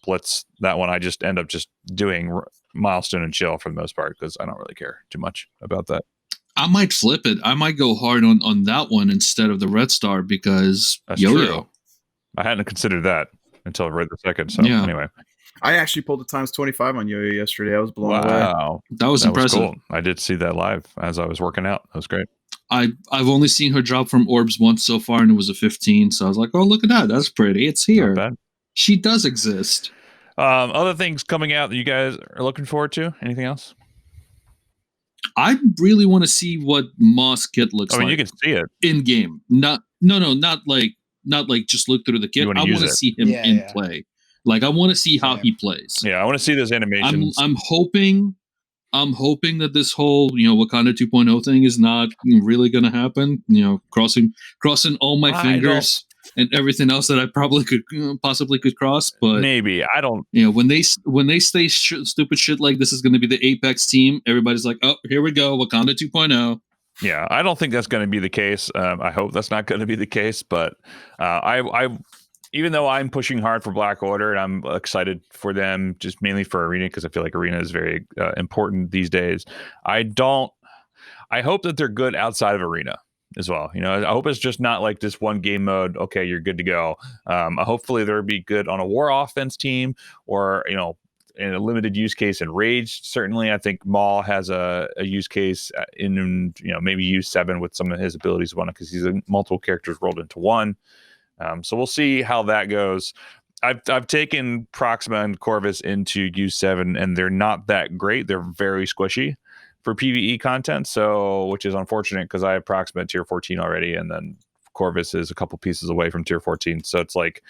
Blitz, that one I just end up just doing milestone and chill for the most part because I don't really care too much about that. I might flip it. I might go hard on that one instead of the Red Star because That's yo-yo. true. I hadn't considered that until right this second. So anyway, I actually pulled the times 25 on Yo-Yo yesterday. I was blown away. wow, That was impressive. cool. I did see that live as I was working out. That was great. I've only seen her drop from orbs once so far, and it was a 15. So I was like, oh, look at that. That's pretty. It's here. Not bad. She does exist. Other things coming out that you guys are looking forward to? Anything else? I really want to see what Moss kit looks like. You can see it in game. Not like just look through the kit. I want to see him in play. Like I want to see how he plays. Yeah, I want to see those animations. I'm hoping that this whole Wakanda 2.0 thing is not really going to happen. Crossing all my fingers and everything else that I probably possibly could cross. But maybe I don't. When they say stupid shit like this is going to be the Apex team, everybody's like, oh, here we go, Wakanda 2.0. Yeah, I don't think that's going to be the case. I hope that's not going to be the case. But I even though I'm pushing hard for Black Order and I'm excited for them, just mainly for Arena because I feel like Arena is very important these days. I hope that they're good outside of Arena as well. I hope it's just not like this one game mode. Okay, you're good to go. Hopefully they'll be good on a war offense team or in a limited use case in Rage. Certainly, I think Maul has a use case in maybe use 7 with some of his abilities one because he's multiple characters rolled into one. So we'll see how that goes. I've taken Proxima and Corvus into use 7 and they're not that great. They're very squishy for PvE content, which is unfortunate because I have Proxima at tier 14 already, and then Corvus is a couple pieces away from tier 14. So it's like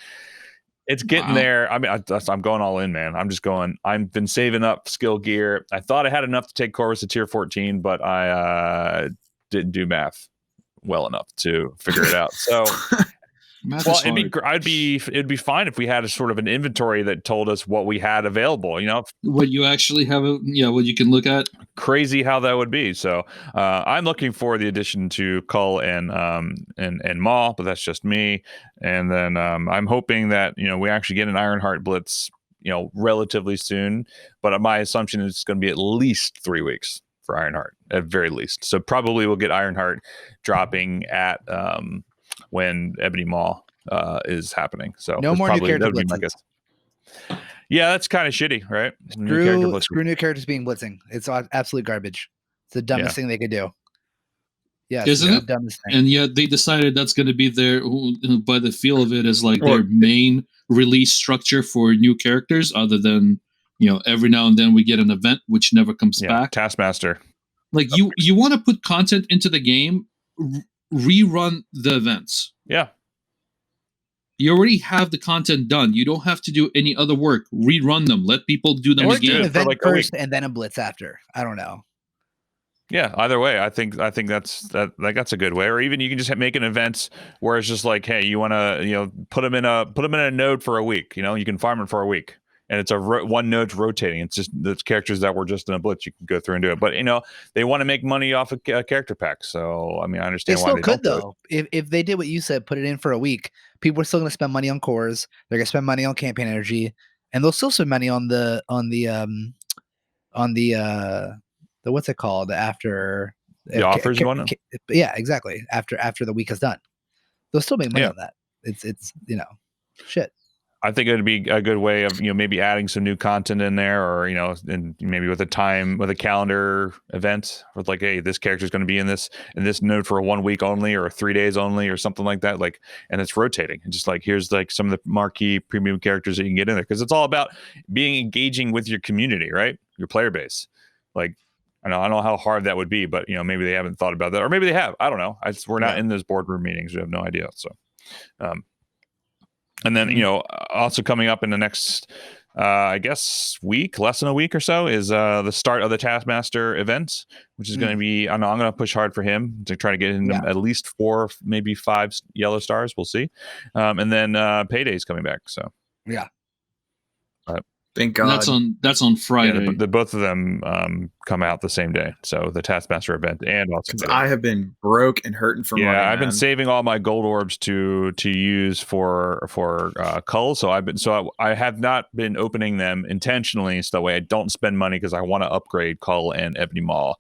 it's getting there. I mean, I'm going all in, man. I'm just going. I've been saving up skill gear. I thought I had enough to take Corvus to tier 14, but I didn't do math well enough to figure it out. So. It'd be fine if we had a sort of an inventory that told us what we had available. What you actually have, what you can look at. Crazy how that would be. So I'm looking for the addition to Cull and Maul, but that's just me. And then I'm hoping that we actually get an Ironheart Blitz, relatively soon. But my assumption is it's going to be at least 3 weeks for Ironheart, at very least. So probably we'll get Ironheart dropping at. When Ebony Maw is happening. So no more new character blitzing. Yeah, that's kind of shitty, right? Screw new characters being blitzing. It's absolute garbage. It's the dumbest thing they could do. Yeah, isn't it? Dumbest thing. And yet they decided that's going to be their, by the feel of it, as like their main release structure for new characters. Other than every now and then we get an event which never comes back. Taskmaster. Like you want to put content into the game. Rerun the events. Yeah. You already have the content done. You don't have to do any other work. Rerun them. Let people do them again. An event first and then a blitz after. I don't know. Yeah, either way, I think that's a good way. Or even you can just make an event where it's just like, hey, you want to put them in a node for a week. You can farm it for a week. And it's one node's rotating. It's just the characters that were just in a blitz. You can go through and do it. But they want to make money off of character packs. So I mean, I understand why they could don't though. If they did what you said, put it in for a week, people are still going to spend money on cores. They're going to spend money on campaign energy, and they'll still spend money on the what's it called after the offers you want. Yeah, exactly. After the week is done, they'll still make money on that. It's shit. I think it'd be a good way of maybe adding some new content in there, or and maybe with a calendar event with like, hey, this character is going to be in this node for 1 week only, or 3 days only, or something like that. Like, and it's rotating, and just like here's like some of the marquee premium characters that you can get in there, because it's all about being engaging with your community, right? Your player base. Like, I don't know how hard that would be, but maybe they haven't thought about that, or maybe they have. I don't know. We're not in those boardroom meetings. We have no idea. So. And then, also coming up in the next, I guess, less than a week or so, is the start of the Taskmaster event, which is going to be, I'm going to push hard for him to try to get him at least 4, maybe 5 yellow stars. We'll see. And then Payday's coming back. So, yeah. Thank God. That's on Friday. Yeah, both of them come out the same day. So the Taskmaster event and also I have been broke and hurting for money. I've been saving all my gold orbs to use for Cull. So I have not been opening them intentionally, so that way I don't spend money, because I want to upgrade Cull and Ebony Maw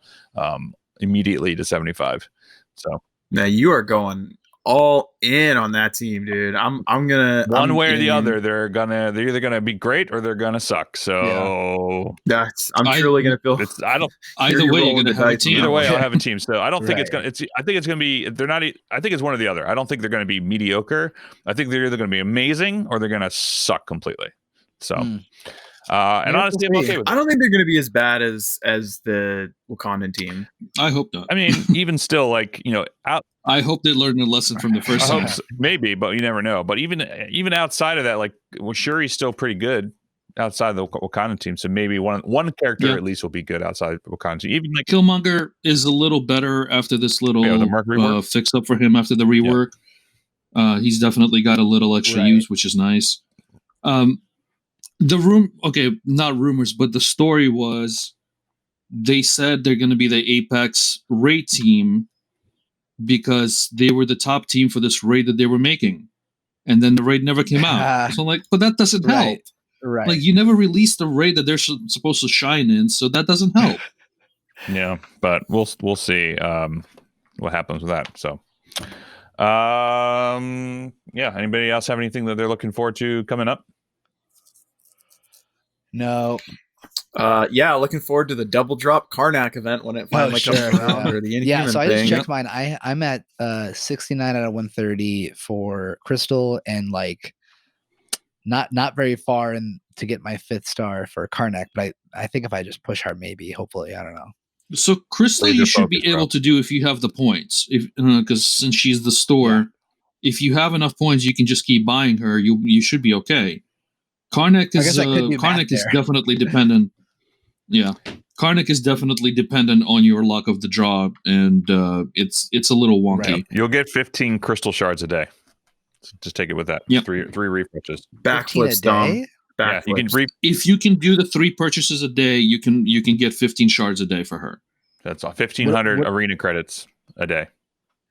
immediately to 75. So now you are going all in on that team, dude. I'm gonna One I'm way or the in. other, they're either gonna be great or they're gonna suck. So I'm truly gonna feel. I don't. Either You're way, you're rolling gonna the have a dice on team. Either that way, one. I'll have a team. So I don't think it's Right. gonna. I think it's gonna be. They're not. I think it's one or the other. I don't think they're gonna be mediocre. I think they're either gonna be amazing or they're gonna suck completely. So, Mm. and Yeah, honestly, we'll I'm see. okay with I it. don't think they're gonna be as bad as the Wakandan team. I hope not. I mean, even still, like I hope they learned a lesson from the I first hope time. so, maybe, but you never know. But even outside of that, like, well, Shuri's still pretty good outside of the Wakanda team. So maybe one character Yeah. at least will be good outside of the Wakanda team. Even like Killmonger is a little better after this little the Merc rework. fix up for him after the rework. He's definitely got a little extra Right. use, which is nice. Not rumors, but the story was they said they're going to be the Apex raid team because they were the top team for this raid that they were making. And then the raid never came out. So I'm like, but that doesn't help. Right. Right. Like, you never released the raid that they're supposed to shine in, so that doesn't help. Yeah, but we'll see what happens with that. So, yeah. Anybody else have anything that they're looking forward to coming up? No. Yeah, looking forward to the double drop Karnak event when it finally comes sure, around, yeah. or the Inhuman Yeah, so I thing. just checked mine. I'm at 69 out of 130 for Crystal, and like not very far in to get my 5th star for Karnak. But I think if I just push hard, maybe, hopefully, I don't know. So Crystal, Laser you should be focus, bro. able to do if you have the points. Because since she's the store, if you have enough points, you can just keep buying her. You should be okay. Karnak I is guess I could do math Karnak is there. definitely dependent. Yeah, Karnak is definitely dependent on your luck of the draw, and it's a little wonky. Right. You'll get 15 crystal shards a day. So just take it with that. Yep. Three refreshes. 15 Backflip a stomp. day? Yeah, you can If you can do the 3 purchases a day, you can get 15 shards a day for her. That's 1,500 What- arena credits a day.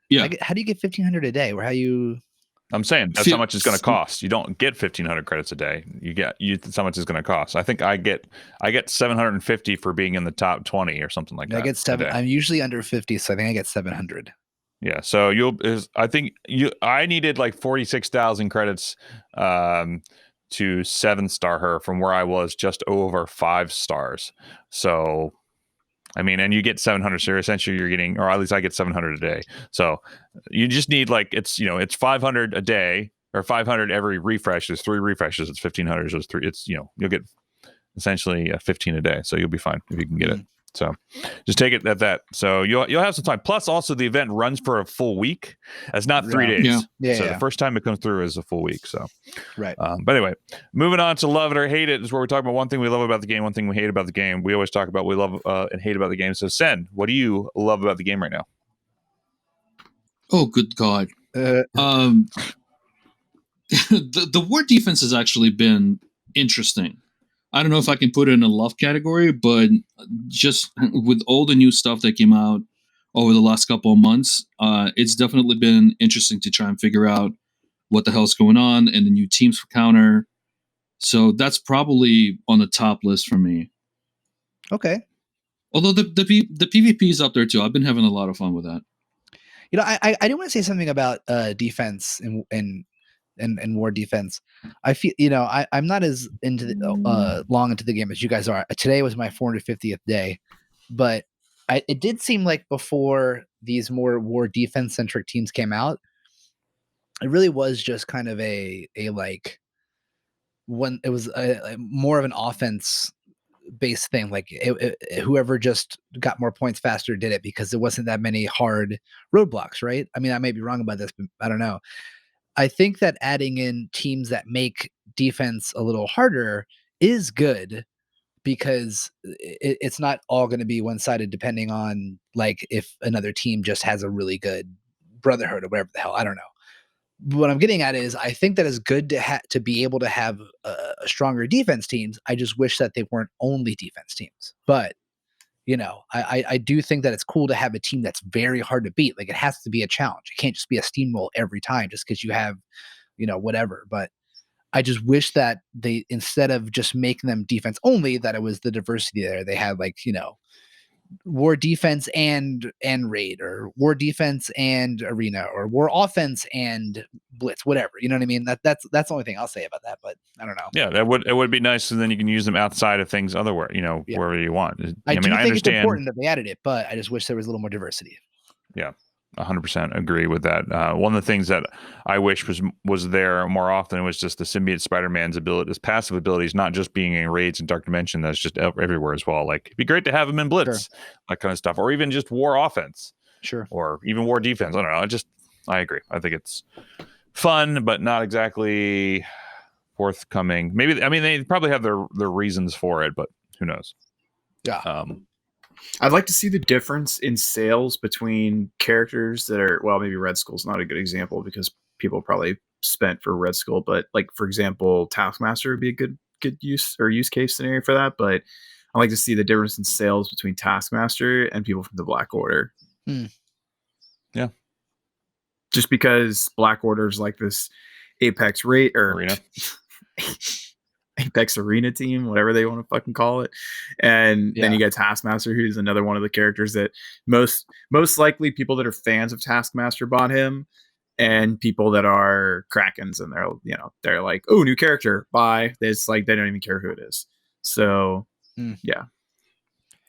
Yeah. How do you get 1,500 a day? Or how you? I'm saying that's how much it's going to cost. You don't get 1,500 credits a day. That's how much it's going to cost. I think I get 750 for being in the top 20 or something like that. I get 7. I'm usually under 50, so I think I get 700. Yeah. So I needed like 46,000 credits to 7-star her from where I was just over 5 stars. So, I mean, and you get 700. So essentially you're getting, or at least I get 700 a day. So you just need like, it's 500 a day or 500 every refresh. There's 3 refreshes. It's 1,500. So it's 3. It's, you'll get essentially 15 a day. So you'll be fine if you can get it. So just take it at that. So you'll have some time. Plus, also the event runs for a full week. It's not 3 days. Yeah. So the first time it comes through is a full week. So Right. but anyway, moving on to love it or hate it is where we talk about one thing we love about the game, one thing we hate about the game. We always talk about what we love and hate about the game. So Sen, what do you love about the game right now? Oh, good God. The war defense has actually been interesting. I don't know if I can put it in a love category, but just with all the new stuff that came out over the last couple of months, it's definitely been interesting to try and figure out what the hell's going on and the new teams for counter. So that's probably on the top list for me. Okay. Although the PvP is up there too. I've been having a lot of fun with that. You know, I do want to say something about defense and war defense. I feel, I'm not as into the, long into the game as you guys are. Today was my 450th day, but it did seem like before these more war defense centric teams came out, it really was just kind of a like when it was more of an offense based thing. Like whoever just got more points faster did it because there wasn't that many hard roadblocks, right? I mean, I may be wrong about this, but I don't know. I think that adding in teams that make defense a little harder is good because it's not all going to be one-sided depending on like if another team just has a really good brotherhood or whatever the hell. I don't know. What I'm getting at is I think that it's good to be able to have a stronger defense teams. I just wish that they weren't only defense teams. But I do think that it's cool to have a team that's very hard to beat. Like it has to be a challenge. It can't just be a steamroll every time just because you have, whatever. But I just wish that they, instead of just making them defense only, that it was the diversity there. They had like, war defense and raid, or war defense and arena, or war offense and blitz, whatever. You know what I mean? That's the only thing I'll say about that. But I don't know. Yeah, it would be nice, and then you can use them outside of things otherwhere, wherever you want. I mean, do I think it's understand. important that they added it, but I just wish there was a little more diversity. Yeah, 100% agree with that. One of the things that I wish was there more often was just the symbiote Spider-Man's ability, his passive abilities, not just being in raids and Dark Dimension. That's just everywhere as well. Like, it'd be great to have him in Blitz, that kind of stuff, or even just war offense, or even war defense. I don't know. I agree. I think it's fun, but not exactly forthcoming. Maybe they probably have their reasons for it, but who knows? Yeah. I'd like to see the difference in sales between characters that are, well, maybe Red Skull's not a good example because people probably spent for Red Skull, but like, for example, Taskmaster would be a good use case scenario for that. But I'd like to see the difference in sales between Taskmaster and people from the Black Order. Yeah. Just because Black Order is like this Apex rate or Arena. Apex Arena team, whatever they want to fucking call it. And then you get Taskmaster, who's another one of the characters that most likely people that are fans of Taskmaster bought him, and people that are Krakens and they're like, oh, new character, bye. It's like they don't even care who it is. So yeah.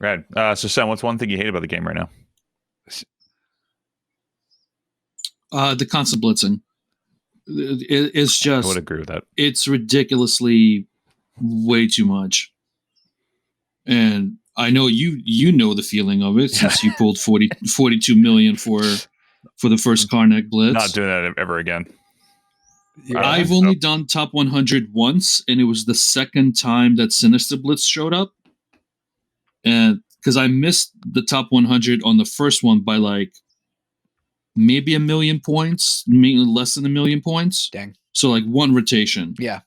Right. So Sam, what's one thing you hate about the game right now? The constant blitzing. It's just, I would agree with that. It's ridiculously way too much. And I know you know the feeling of it since you pulled 42 million for the first Karnak Blitz. Not doing that ever again. Yeah. I've only done top 100 once, and it was the second time that Sinister Blitz showed up. And because I missed the top 100 on the first one by like maybe 1 million points, maybe less than 1 million points. Dang. So like one rotation. Yeah.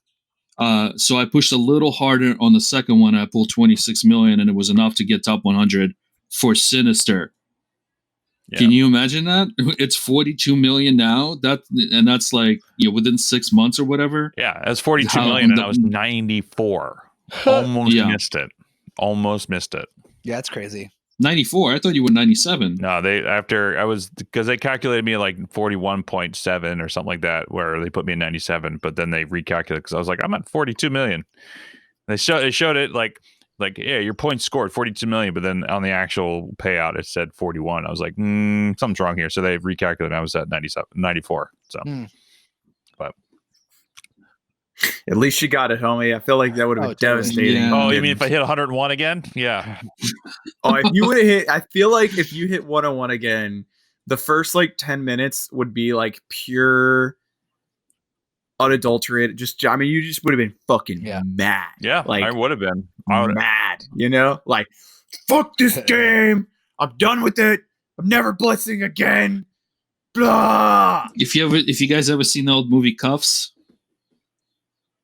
So I pushed a little harder on the second one. I pulled 26 million, and it was enough to get top 100 for Sinister. Yeah. Can you imagine that? It's 42 million now. That's like within 6 months or whatever. Yeah, that's 42 million, and I was 94. Almost missed it. Yeah, that's crazy. 94. I thought you were 97. No, because they calculated me at like 41.7 or something like that, where they put me in 97, but then they recalculated because I was like, I'm at 42 million. They showed it like, yeah, your points scored 42 million, but then on the actual payout it said 41. I was like, something's wrong here. So they recalculated. I was at 94. So, but at least you got it, homie. I feel like that would have been devastating. Yeah. Oh, you mean if I hit 101 again? Yeah. Oh, if you would have hit, I feel like if you hit 101 again, the first like 10 minutes would be like pure unadulterated. You just would have been fucking mad. Yeah, like I would have been mad. Like, fuck this game. I'm done with it. I'm never blitzing again. Blah. If you guys ever seen the old movie Cuffs?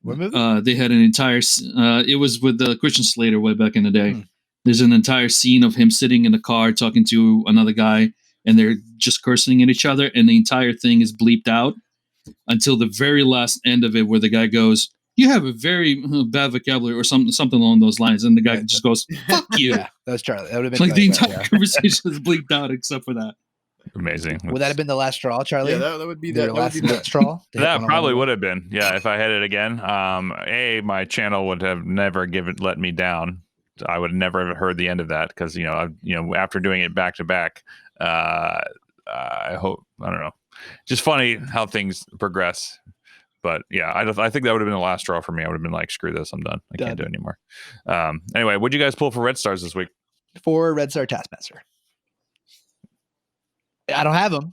What movie? They had an entire. It was with Christian Slater way back in the day. There's an entire scene of him sitting in the car talking to another guy, and they're just cursing at each other, and the entire thing is bleeped out until the very last end of it, where the guy goes, "You have a very bad vocabulary," or something along those lines, and the guy just goes, "Fuck you." Yeah, that was Charlie. That would have been like the entire conversation is bleeped out except for that. Amazing. Would that have been the last straw, Charlie? Yeah, that would be the last straw. That probably would have been. Yeah, if I had it again. My channel would have never let me down. I would have never have heard the end of that because after doing it back to back, I don't know. Just funny how things progress. But yeah, I think that would have been the last straw for me. I would have been like, screw this, I'm done. I can't do it anymore. Anyway, what'd you guys pull for Red Stars this week? For Red Star Taskmaster. I don't have them.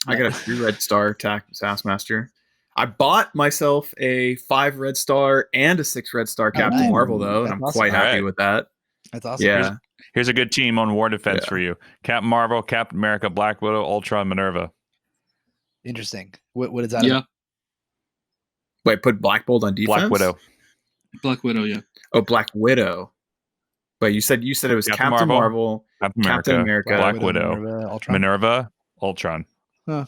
I got a 3 Red Star Taskmaster. I bought myself a 5 Red Star and a 6 Red Star Captain Marvel, though, and I'm quite happy with that. That's awesome. Yeah. Here's a good team on War Defense for you. Captain Marvel, Captain America, Black Widow, Ultron, Minerva. Interesting. What is that? Yeah. Wait, put Black Bolt on defense? Black Widow, yeah. Oh, Black Widow. But you said it was Captain Marvel, Captain America, Black Widow, Minerva, Ultron. Huh.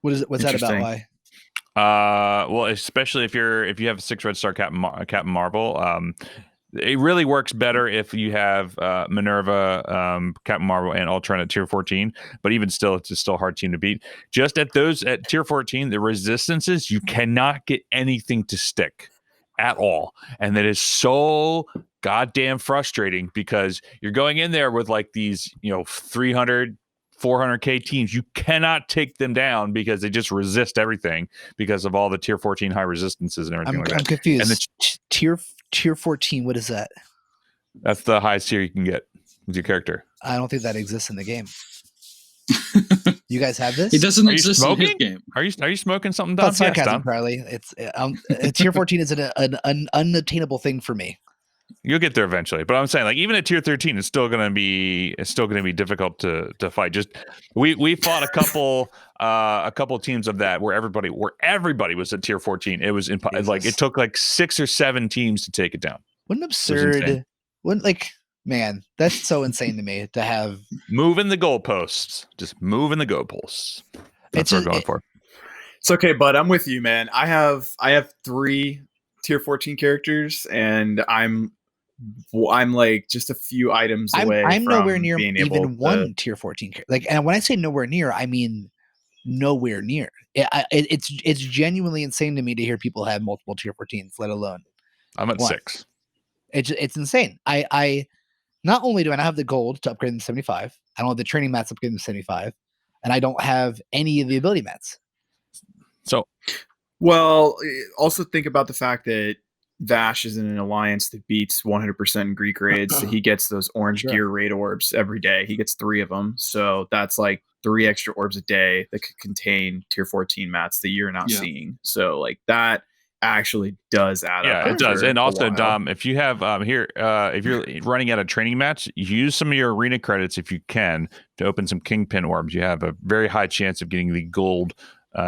What's that about? Why? Well, especially if you have a 6 Red Star Captain Marvel, It really works better if you have Minerva, Captain Marvel, and Ultron at tier 14. But even still, it's still a hard team to beat. Just at tier 14, the resistances, you cannot get anything to stick at all. And that is so goddamn frustrating because you're going in there with like these, 300, 400K teams. You cannot take them down because they just resist everything because of all the tier 14 high resistances and everything like that. I'm confused. And Tier 14, what is that? That's the highest tier you can get with your character. I don't think that exists in the game. You guys have this? It doesn't Are you exist in his smoking? game. Are you smoking something, Not Dom? Yes, sarcasm, Dom. Charlie. It's tier 14 is an unattainable thing for me. You'll get there eventually, but I'm saying like even at tier 13, it's still gonna be difficult to fight. Just we fought a couple teams of that where everybody was at tier 14. It was like it took like 6 or 7 teams to take it down. What an absurd! Man, that's so insane to me to have moving the goalposts, just moving the goalposts. That's what we're going for. It's okay, bud. I'm with you, man. I have 3 tier 14 characters, and I'm like just a few items away. I'm from nowhere near being even able one tier 14 and when I say nowhere near, I mean nowhere near. It's genuinely insane to me to hear people have multiple tier 14s, let alone I'm at 6. It's insane. I not only do I not have the gold to upgrade them to 75, I don't have the training mats to upgrade them to 75, and I don't have any of the ability mats. So, well, also think about the fact that Vash is in an alliance that beats 100% Greek raids. So he gets those orange gear raid orbs every day. He gets 3 of them. So that's like 3 extra orbs a day that could contain tier 14 mats that you're not seeing. So like that actually does add up. Yeah, it does. And also, Dom, if you have if you're running out of training mats, use some of your arena credits if you can to open some Kingpin orbs. You have a very high chance of getting the gold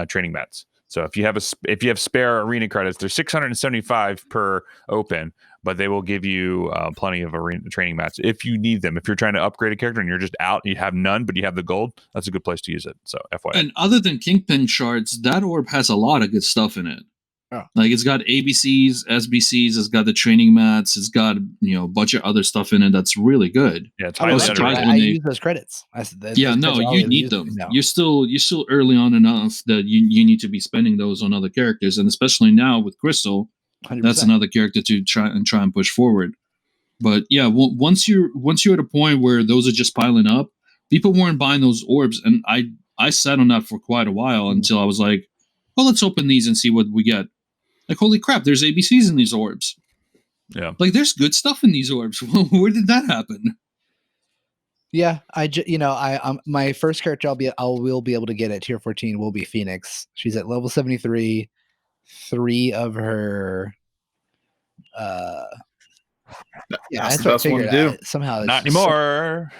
training mats. So if you have spare arena credits, they're 675 per open, but they will give you plenty of arena training mats if you need them. If you're trying to upgrade a character and you're just out, you have none, but you have the gold, that's a good place to use it. So FYI. And other than Kingpin shards, that orb has a lot of good stuff in it. Oh. Like it's got ABCs, SBCs, it's got the training mats, it's got a bunch of other stuff in it that's really good. Yeah, it's I use those credits. You need them. You're still early on enough that you need to be spending those on other characters, and especially now with Crystal, 100%. That's another character to try and push forward. But yeah, once you're at a point where those are just piling up, people weren't buying those orbs, and I sat on that for quite a while until I was like, well, let's open these and see what we get. Like, holy crap, there's ABCs in these orbs. Yeah. Like, there's good stuff in these orbs. Where did that happen? Yeah, my first character I will be able to get at tier 14 will be Phoenix. She's at level 73. 3 of her that's the best one to do. Somehow not anymore.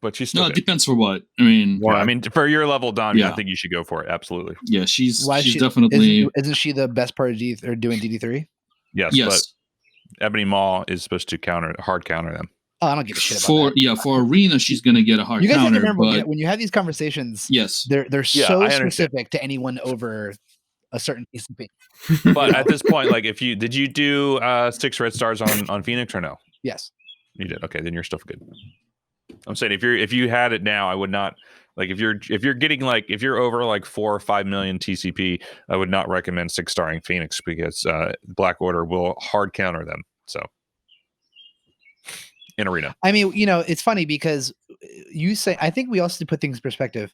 But she's still it depends for what. I mean, for your level, Don, I think you should go for it. Absolutely. Yeah, she's definitely. Isn't she the best part of doing DD3? Yes. But Ebony Maw is supposed to hard counter them. Oh, I don't give a shit about that. For Arena, she's going to get a hard counter. You guys have to remember when you have these conversations. Yes, they're so specific to anyone over a certain PCP. But at this point, like, did you do 6 red stars on Phoenix or no? Yes, you did. Okay, then you're still good. I'm saying if you had it now, I would not like if you're getting if you're over like 4 or 5 million TCP, I would not recommend 6-starring Phoenix because Black Order will hard counter them. So in Arena, I mean, it's funny because you say I think we also put things in perspective.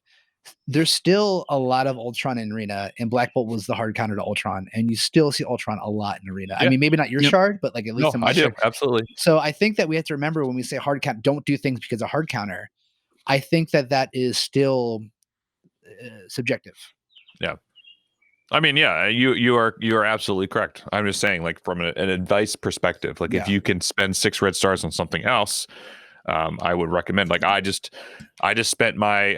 There's still a lot of Ultron in Arena, and Black Bolt was the hard counter to Ultron, and you still see Ultron a lot in Arena. Yeah. I mean, maybe not your shard, but like at least in my shard. Absolutely. So I think that we have to remember when we say hard count, don't do things because of hard counter. I think that is still subjective. Yeah. I mean, yeah, you are absolutely correct. I'm just saying, like, from an advice perspective, like if you can spend 6 red stars on something else, I would recommend. Like, I just spent my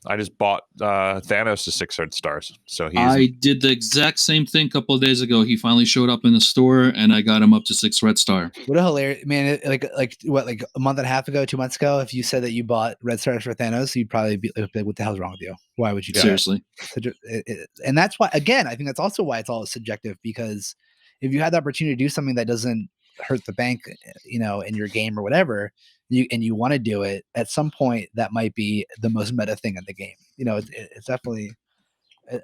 I just bought Thanos to 6 red stars. So I did the exact same thing a couple of days ago. He finally showed up in the store, and I got him up to 6 red star. What a hilarious man! Like a month and a half ago, 2 months ago, if you said that you bought red stars for Thanos, you'd probably be like, "What the hell's wrong with you? Why would you do seriously?" That? And that's why, again, I think that's also why it's all subjective, because if you had the opportunity to do something that doesn't hurt the bank, in your game or whatever, you want to do it at some point, that might be the most meta thing in the game. It's definitely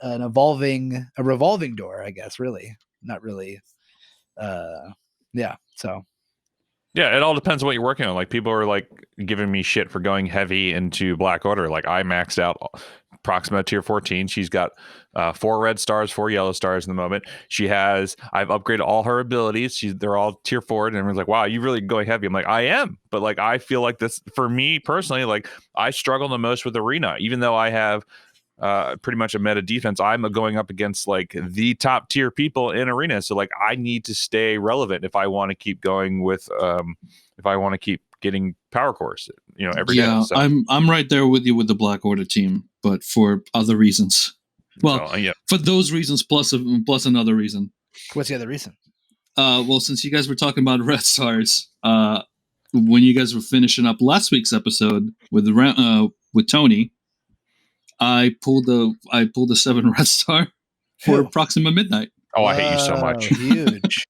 a revolving door, I guess. Really, not really. Yeah. So. Yeah, it all depends on what you're working on. Like, people are like giving me shit for going heavy into Black Order. Like, I maxed out Proxima tier 14. She's got 4 red stars, 4 yellow stars in the moment. I've upgraded all her abilities. They're all tier 4, and everyone's like, wow, you really going heavy. I'm like, I am, but like, I feel like this, for me personally, like, I struggle the most with Arena, even though I have pretty much a meta defense. I'm going up against like the top tier people in Arena, so like, I need to stay relevant if I want to keep going with if I want to keep getting power cores every day. So. I'm right there with you with the Black Order team, but for other reasons. Well, for those reasons plus another reason. What's the other reason? Well, since you guys were talking about red stars, when you guys were finishing up last week's episode with Tony, I pulled the 7 red star for Proxima Midnight. Oh, I hate you so much. Huge.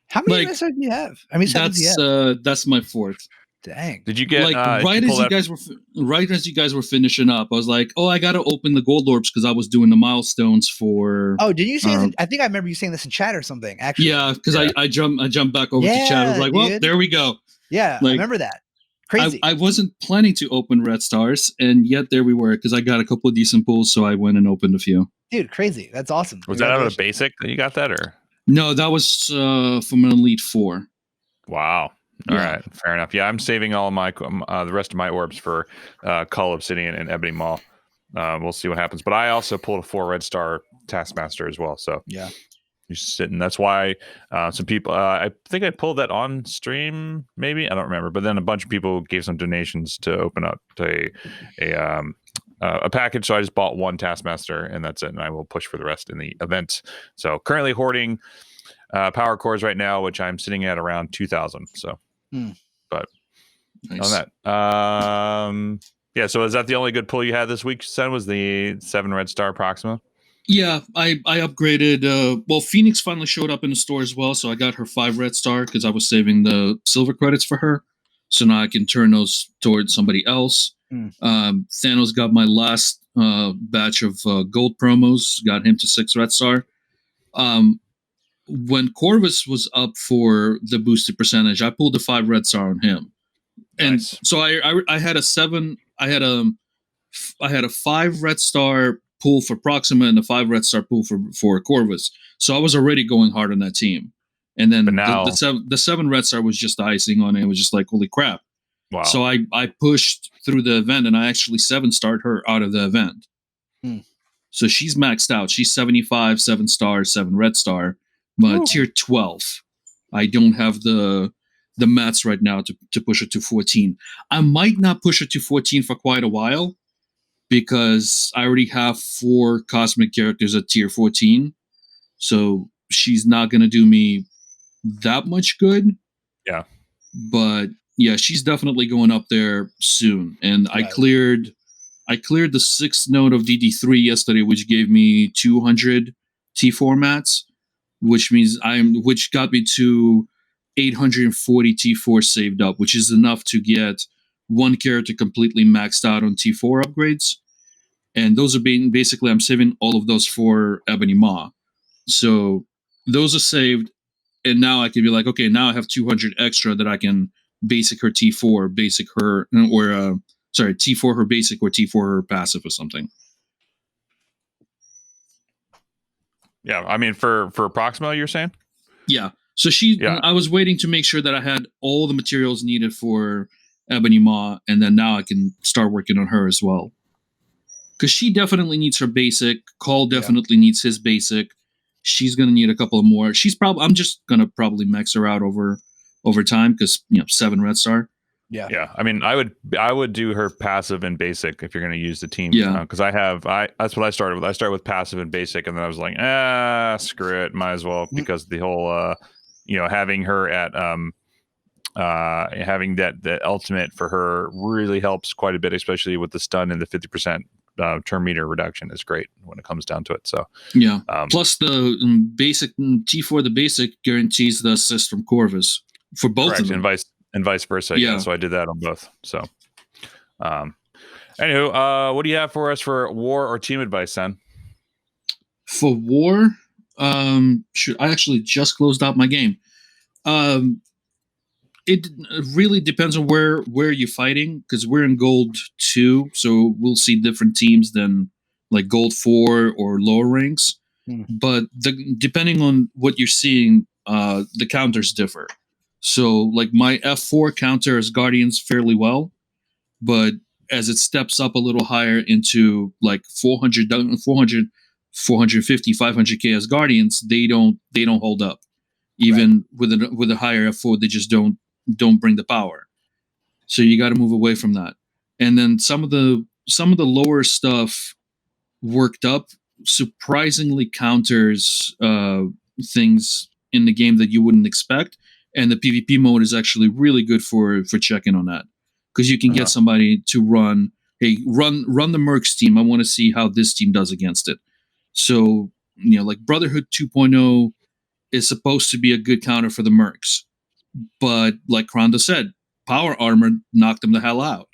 How many red stars do you have? I mean, that's my 4th. Dang. Did you get right as you guys were finishing up? I was like, oh, I got to open the gold orbs because I was doing the milestones for. Oh, did you say? I think I remember you saying this in chat or something. Actually, yeah, because I jumped back over to chat. I was like, well, there we go. Yeah, I remember that. Crazy. I wasn't planning to open red stars, and yet there we were, because I got a couple of decent pulls, so I went and opened a few. Dude, crazy. That's awesome. Was that out of a basic that you got that, or? No, that was from an Elite 4. Wow. All right, fair enough. Yeah, I'm saving all of my the rest of my orbs for Cull, Obsidian, and Ebony Maw. We'll see what happens. But I also pulled a 4 red star Taskmaster as well. So yeah. You're sitting. That's why some people. I think I pulled that on stream. Maybe I don't remember. But then a bunch of people gave some donations to open up a package. So I just bought 1 Taskmaster, and that's it. And I will push for the rest in the event. So currently hoarding power cores right now, which I'm sitting at around 2,000. So, but nice. on that, yeah. So is that the only good pull you had this week? Sen, was the 7 red star Proxima? Yeah, I upgraded. Well, Phoenix finally showed up in the store as well, so I got her 5 red star because I was saving the silver credits for her. So now I can turn those towards somebody else. Thanos got my last batch of gold promos, got him to 6 red star. When Corvus was up for the boosted percentage, I pulled a 5 red star on him, and so I had a 7. I had a 5 red star pool for Proxima and a 5 red star pool for Corvus. So I was already going hard on that team, and then the 7 red star was just the icing on it. It was just like, holy crap! Wow! So I pushed through the event, and I actually 7-starred her out of the event. So she's maxed out. She's 75, 7 stars, 7 red star. But tier 12, I don't have the mats right now to push it to 14. I might not push it to 14 for quite a while, because I already have 4 cosmic characters at tier 14. So she's not going to do me that much good. Yeah. But yeah, she's definitely going up there soon. And I cleared the 6th node of DD3 yesterday, which gave me 200 T4 mats. Which got me to 840 T4 saved up, which is enough to get 1 character completely maxed out on T4 upgrades. And those are basically, I'm saving all of those for Ebony Maw. So those are saved. And now I can be like, okay, now I have 200 extra that I can basic her T4, basic her, or T4 her basic or T4 her passive or something. Yeah, I mean, for Proxima, you're saying? Yeah. So I was waiting to make sure that I had all the materials needed for Ebony Maw, and then now I can start working on her as well. Because she definitely needs her basic. Cole definitely needs his basic. She's gonna need a couple of more. I'm just gonna probably max her out over time because 7 red star. Yeah. I mean, I would do her passive and basic if you're going to use the team. Yeah. Because that's what I started with. I started with passive and basic, and then I was like, screw it, might as well, because the whole, having her at having that ultimate for her really helps quite a bit, especially with the stun and the 50% turn meter reduction is great when it comes down to it. So yeah. Plus the basic T4, the basic guarantees the assist from Corvus for both correct, of them, and vice versa. Yeah. So I did that on both. So, anywho, what do you have for us for war or team advice, Sen? For war, I actually just closed out my game. It really depends on where you're fighting, because we're in gold 2, so we'll see different teams than like gold 4 or lower ranks. But depending on what you're seeing, the counters differ. So like my F4 counters Guardians fairly well, but as it steps up a little higher into like 450, 500k as Guardians, they don't hold up. Even with a higher F4, they just don't bring the power. So you got to move away from that. And then some of the lower stuff worked up surprisingly counters things in the game that you wouldn't expect. And the PvP mode is actually really good for checking on that, because you can get somebody to run the Mercs team. I want to see how this team does against it. So, like Brotherhood 2.0 is supposed to be a good counter for the Mercs. But like Kronda said, power armor knocked them the hell out.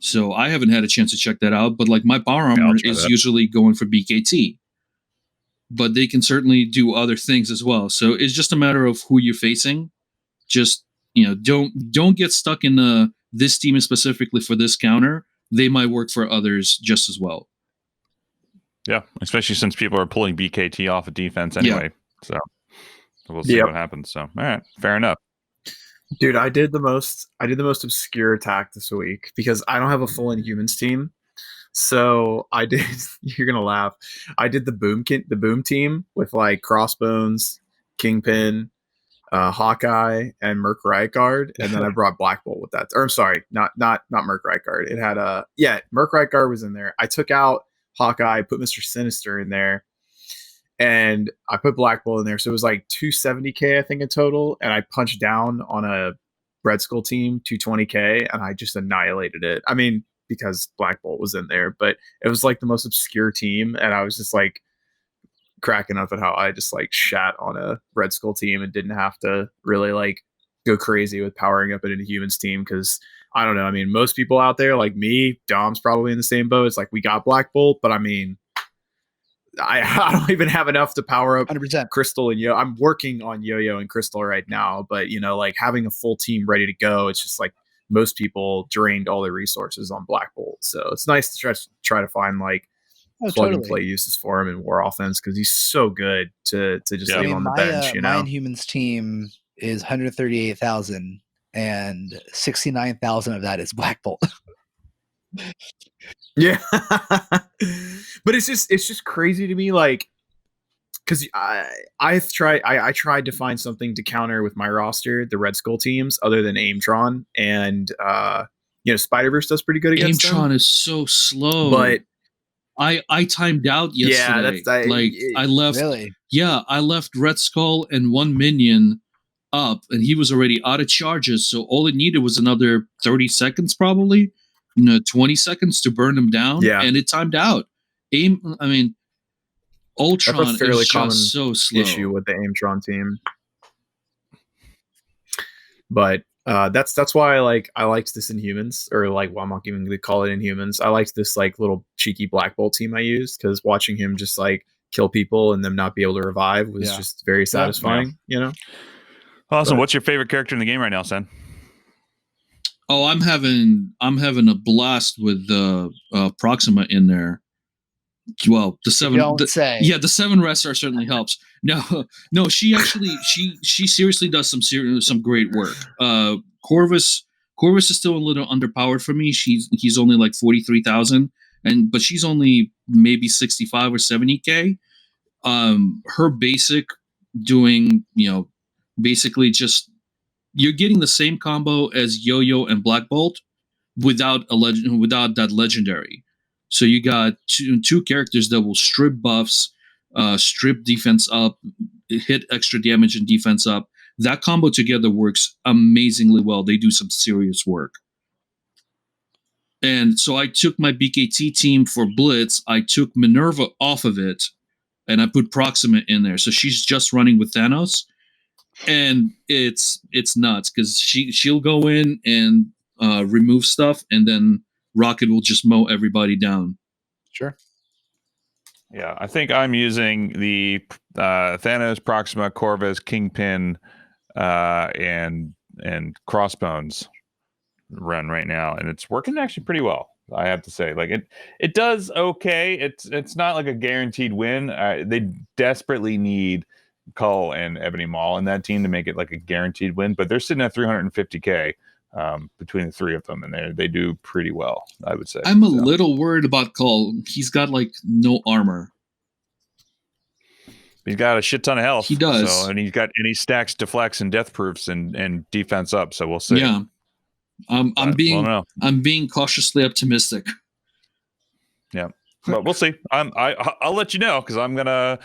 So I haven't had a chance to check that out. But like my power armor is usually going for BKT. But they can certainly do other things as well. So it's just a matter of who you're facing. Just, don't get stuck in this team is specifically for this counter. They might work for others just as well. Yeah, especially since people are pulling BKT off of defense anyway. So we'll see what happens. So, all right, fair enough. Dude, I did the most obscure attack this week because I don't have a full Inhumans team. So I did. You're gonna laugh. I did the boom team with like Crossbones, Kingpin, Hawkeye, and Merc Riotguard, and then I brought Black Bolt with that. Or I'm sorry, not Merc Riotguard. It had Merc Riotguard was in there. I took out Hawkeye, put Mr. Sinister in there, and I put Black Bolt in there. So it was like 270k, I think, in total. And I punched down on a Red Skull team, 220k, and I just annihilated it. I mean, because Black Bolt was in there, but it was like the most obscure team, and I was just like cracking up at how I just like shat on a Red Skull team and didn't have to really like go crazy with powering up an Inhumans team, because I don't know. I mean, most people out there like me, Dom's probably in the same boat. It's like we got Black Bolt, but I mean, I don't even have enough to power up 100%. Crystal and Yo. I'm working on Yo-Yo and Crystal right now, but like having a full team ready to go, it's just like most people drained all their resources on Black Bolt. So it's nice to try to find like plug and play uses for him in War Offense, because he's so good to just leave on the bench. My Inhumans team is 138,000, and 69,000 of that is Black Bolt. Yeah. But it's just crazy to me, like, because I tried to find something to counter with my roster the Red Skull teams other than Aimtron, and Spider-Verse does pretty good against them. Aimtron is so slow, but I timed out yesterday. I left. Really? Yeah, I left Red Skull and one minion up, and he was already out of charges. So all it needed was another 30 seconds, probably 20 seconds to burn him down. Yeah, and it timed out. Ultron is just so slow. Issue with the Aimtron team, but that's why I liked this Inhumans, or like, well, I'm not even gonna call it Inhumans. I liked this like little cheeky Black Bolt team I used, because watching him just like kill people and them not be able to revive was just very satisfying. Awesome. What's your favorite character in the game right now, Sen? Oh, I'm having a blast with Proxima in there. Well, the 7. The 7 Restar certainly helps. No, she actually she seriously does some great work. Corvus is still a little underpowered for me. He's only like 43,000, but she's only maybe 65 or 70k. Her basic doing basically just you're getting the same combo as Yo-Yo and Black Bolt without that legendary. So you got two characters that will strip buffs, strip defense up, hit extra damage and defense up. That combo together works amazingly well. They do some serious work. And so I took my BKT team for Blitz. I took Minerva off of it, and I put Proxima in there. So she's just running with Thanos, and it's nuts because she'll go in and remove stuff, and then Rocket will just mow everybody down. Sure. Yeah, I think I'm using the Thanos, Proxima, Corvus, Kingpin, and Crossbones run right now, and it's working actually pretty well. I have to say, like it does okay. It's not like a guaranteed win. They desperately need Cull and Ebony Maw in that team to make it like a guaranteed win, but they're sitting at 350k between the three of them, and they do pretty well, I would say. I'm a little worried about Cull. He's got like no armor. He's got a shit ton of health. He does, so, and he stacks deflects and death proofs and defense up. So we'll see. Yeah, I'm being cautiously optimistic. Yeah, but we'll see. I'll let you know because I'm gonna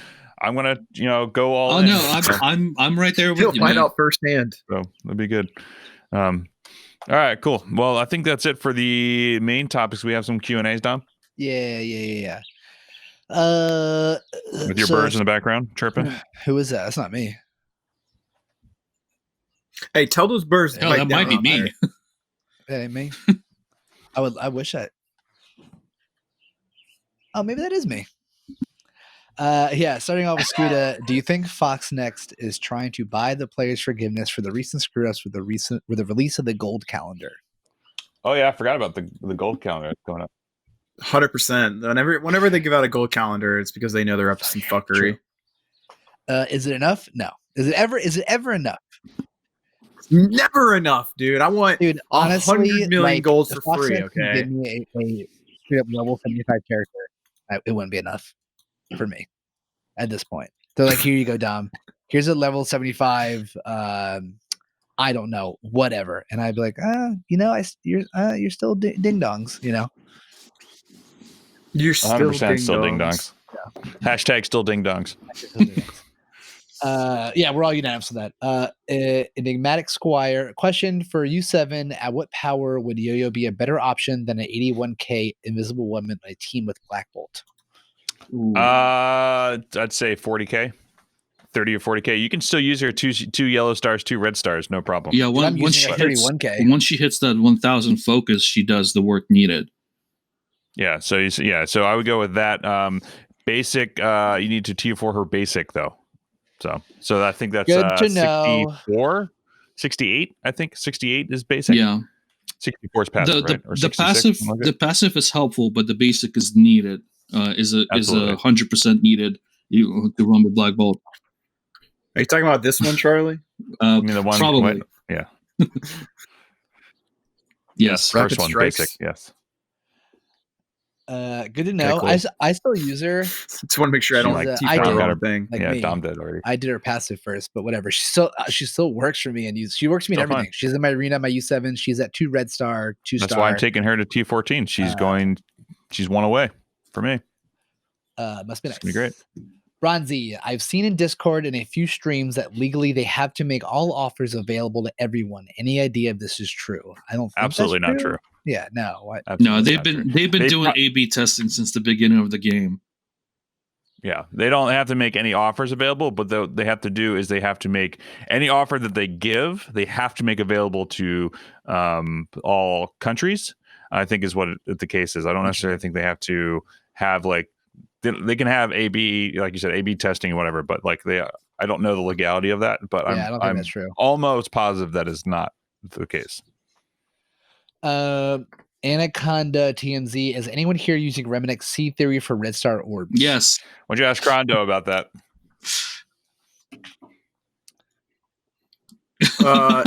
go all. Oh no, I'm right there with You'll you. find man. out firsthand. So that'd be good. All right, cool. Well, I think that's it for the main topics. We have some Q&As, Dom. Yeah. With your birds in the background chirping. Who is that? That's not me. Hey, tell those birds. to Oh, bite that might down be on me. there. That ain't me. I wish I. Oh, maybe that is me. Yeah, starting off with Scuda, do you think Fox Next is trying to buy the players' forgiveness for the recent screw-ups with the release of the gold calendar? Oh yeah, I forgot about the gold calendar going up. 100%. Whenever they give out a gold calendar, it's because they know they're up to some fuckery. Is it enough? No. Is it ever enough? Never enough, dude. I want Dude, honestly, 100 million like, golds if for Fox free. Next can Okay. give me a straight up level 75 character, it wouldn't be enough for me at this point. They're like, here you go, Dom. Here's a level 75. I don't know, whatever, and I'd be like, you're still ding dongs, you know. You're still 100% still ding dongs. Yeah. Hashtag still ding dongs. Yeah, we're all unanimous on that. Enigmatic Squire question for U7: at what power would Yo-Yo be a better option than an 81k Invisible Woman on a team with Black Bolt? I'd say 40k, 30 or 40k. You can still use her two yellow stars, 2 red stars, no problem. Yeah, I'm once she using hits 31K. once she hits that 1,000 focus, she does the work needed. Yeah, so I would go with that. Basic, you need to tier 4 her basic though. So I think that's Good to know. 64, 68. I think 68 is basic. Yeah, 64 is passive, right? Or the 66, passive something like the that. passive is helpful, but the basic is needed. Is Absolutely. 100% needed. You to run with Black Bolt. Are you talking about this one, Charlie? I mean the one, Probably. yeah, Yes. Rapid first one, strikes. basic, yes. Good to know. cool. I still use her. Just want to make sure I don't She's, like I T-Fon did. got her thing. Like yeah, me. Dom did already. I did her passive first, but whatever. She still works for me, and she works for me in Still fine. everything. She's in my arena, my U7. She's at 2 red star, 2 That's star. why I'm taking her to T14. She's one away for me. Must be nice. It's gonna be great. Bronzy, I've seen in Discord and a few streams that legally they have to make all offers available to everyone. Any idea if this is true? I don't think Absolutely that's not true. Yeah, no. What? Absolutely No, they've not been true. they've been They doing pro- A/B testing since the beginning of the game. Yeah, they don't have to make any offers available, but they have to do is they have to make any offer that they give, they have to make available to all countries. I think is what the case is. I don't necessarily think they have to have like they can have A/B, like you said, A/B testing or whatever, but like I don't know the legality of that, but Yeah, I don't think I'm that's true. almost positive that is not the case. Anaconda TMZ, is anyone here using Remnant C theory for red star orbs? Yes. Why'd you ask Crondo about that?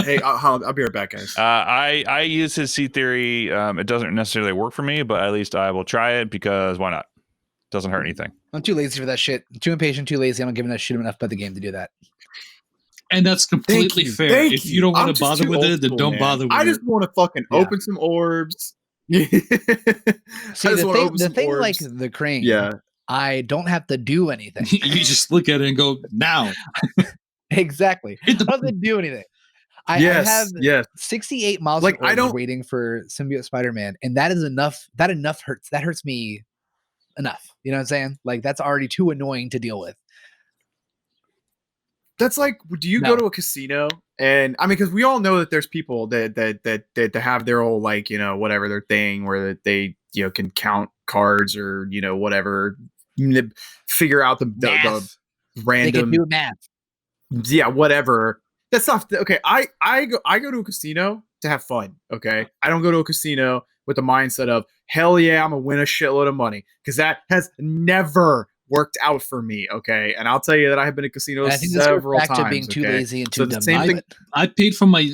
Hey, I'll be right back, guys. I use his C theory. It doesn't necessarily work for me, but at least I will try it because why not? Doesn't hurt anything. I'm too lazy for that shit. Too impatient, too lazy. I'm not giving that shit enough about the game to do that. And that's completely you. fair. Thank If you. you don't I'm want to just bother too with old it, then school, don't man. bother with I it. just want to fucking Yeah. open some orbs. See, I just wanna open the some thing orbs. like the crane, Yeah. I don't have to do anything. You just look at it and go, now. Exactly. I Hit the don't have to do anything. I have yes. 68 miles Like, per hour waiting for Symbiote Spider-Man, and that is enough. That hurts. That hurts me enough. You know what I'm saying? Like, that's already too annoying to deal with. That's like, do you go to a casino? And I mean, because we all know that there's people that have their whole, like, whatever their thing where they can count cards or whatever, figure out the random, they can do math. Yeah, whatever. That's not okay. I go to a casino to have fun. Okay, I don't go to a casino with the mindset of hell yeah, I'm gonna win a shitload of money, because that has never worked out for me. Okay, and I'll tell you that I have been to casinos several times. To being too lazy and too dumb. Same thing. I paid for my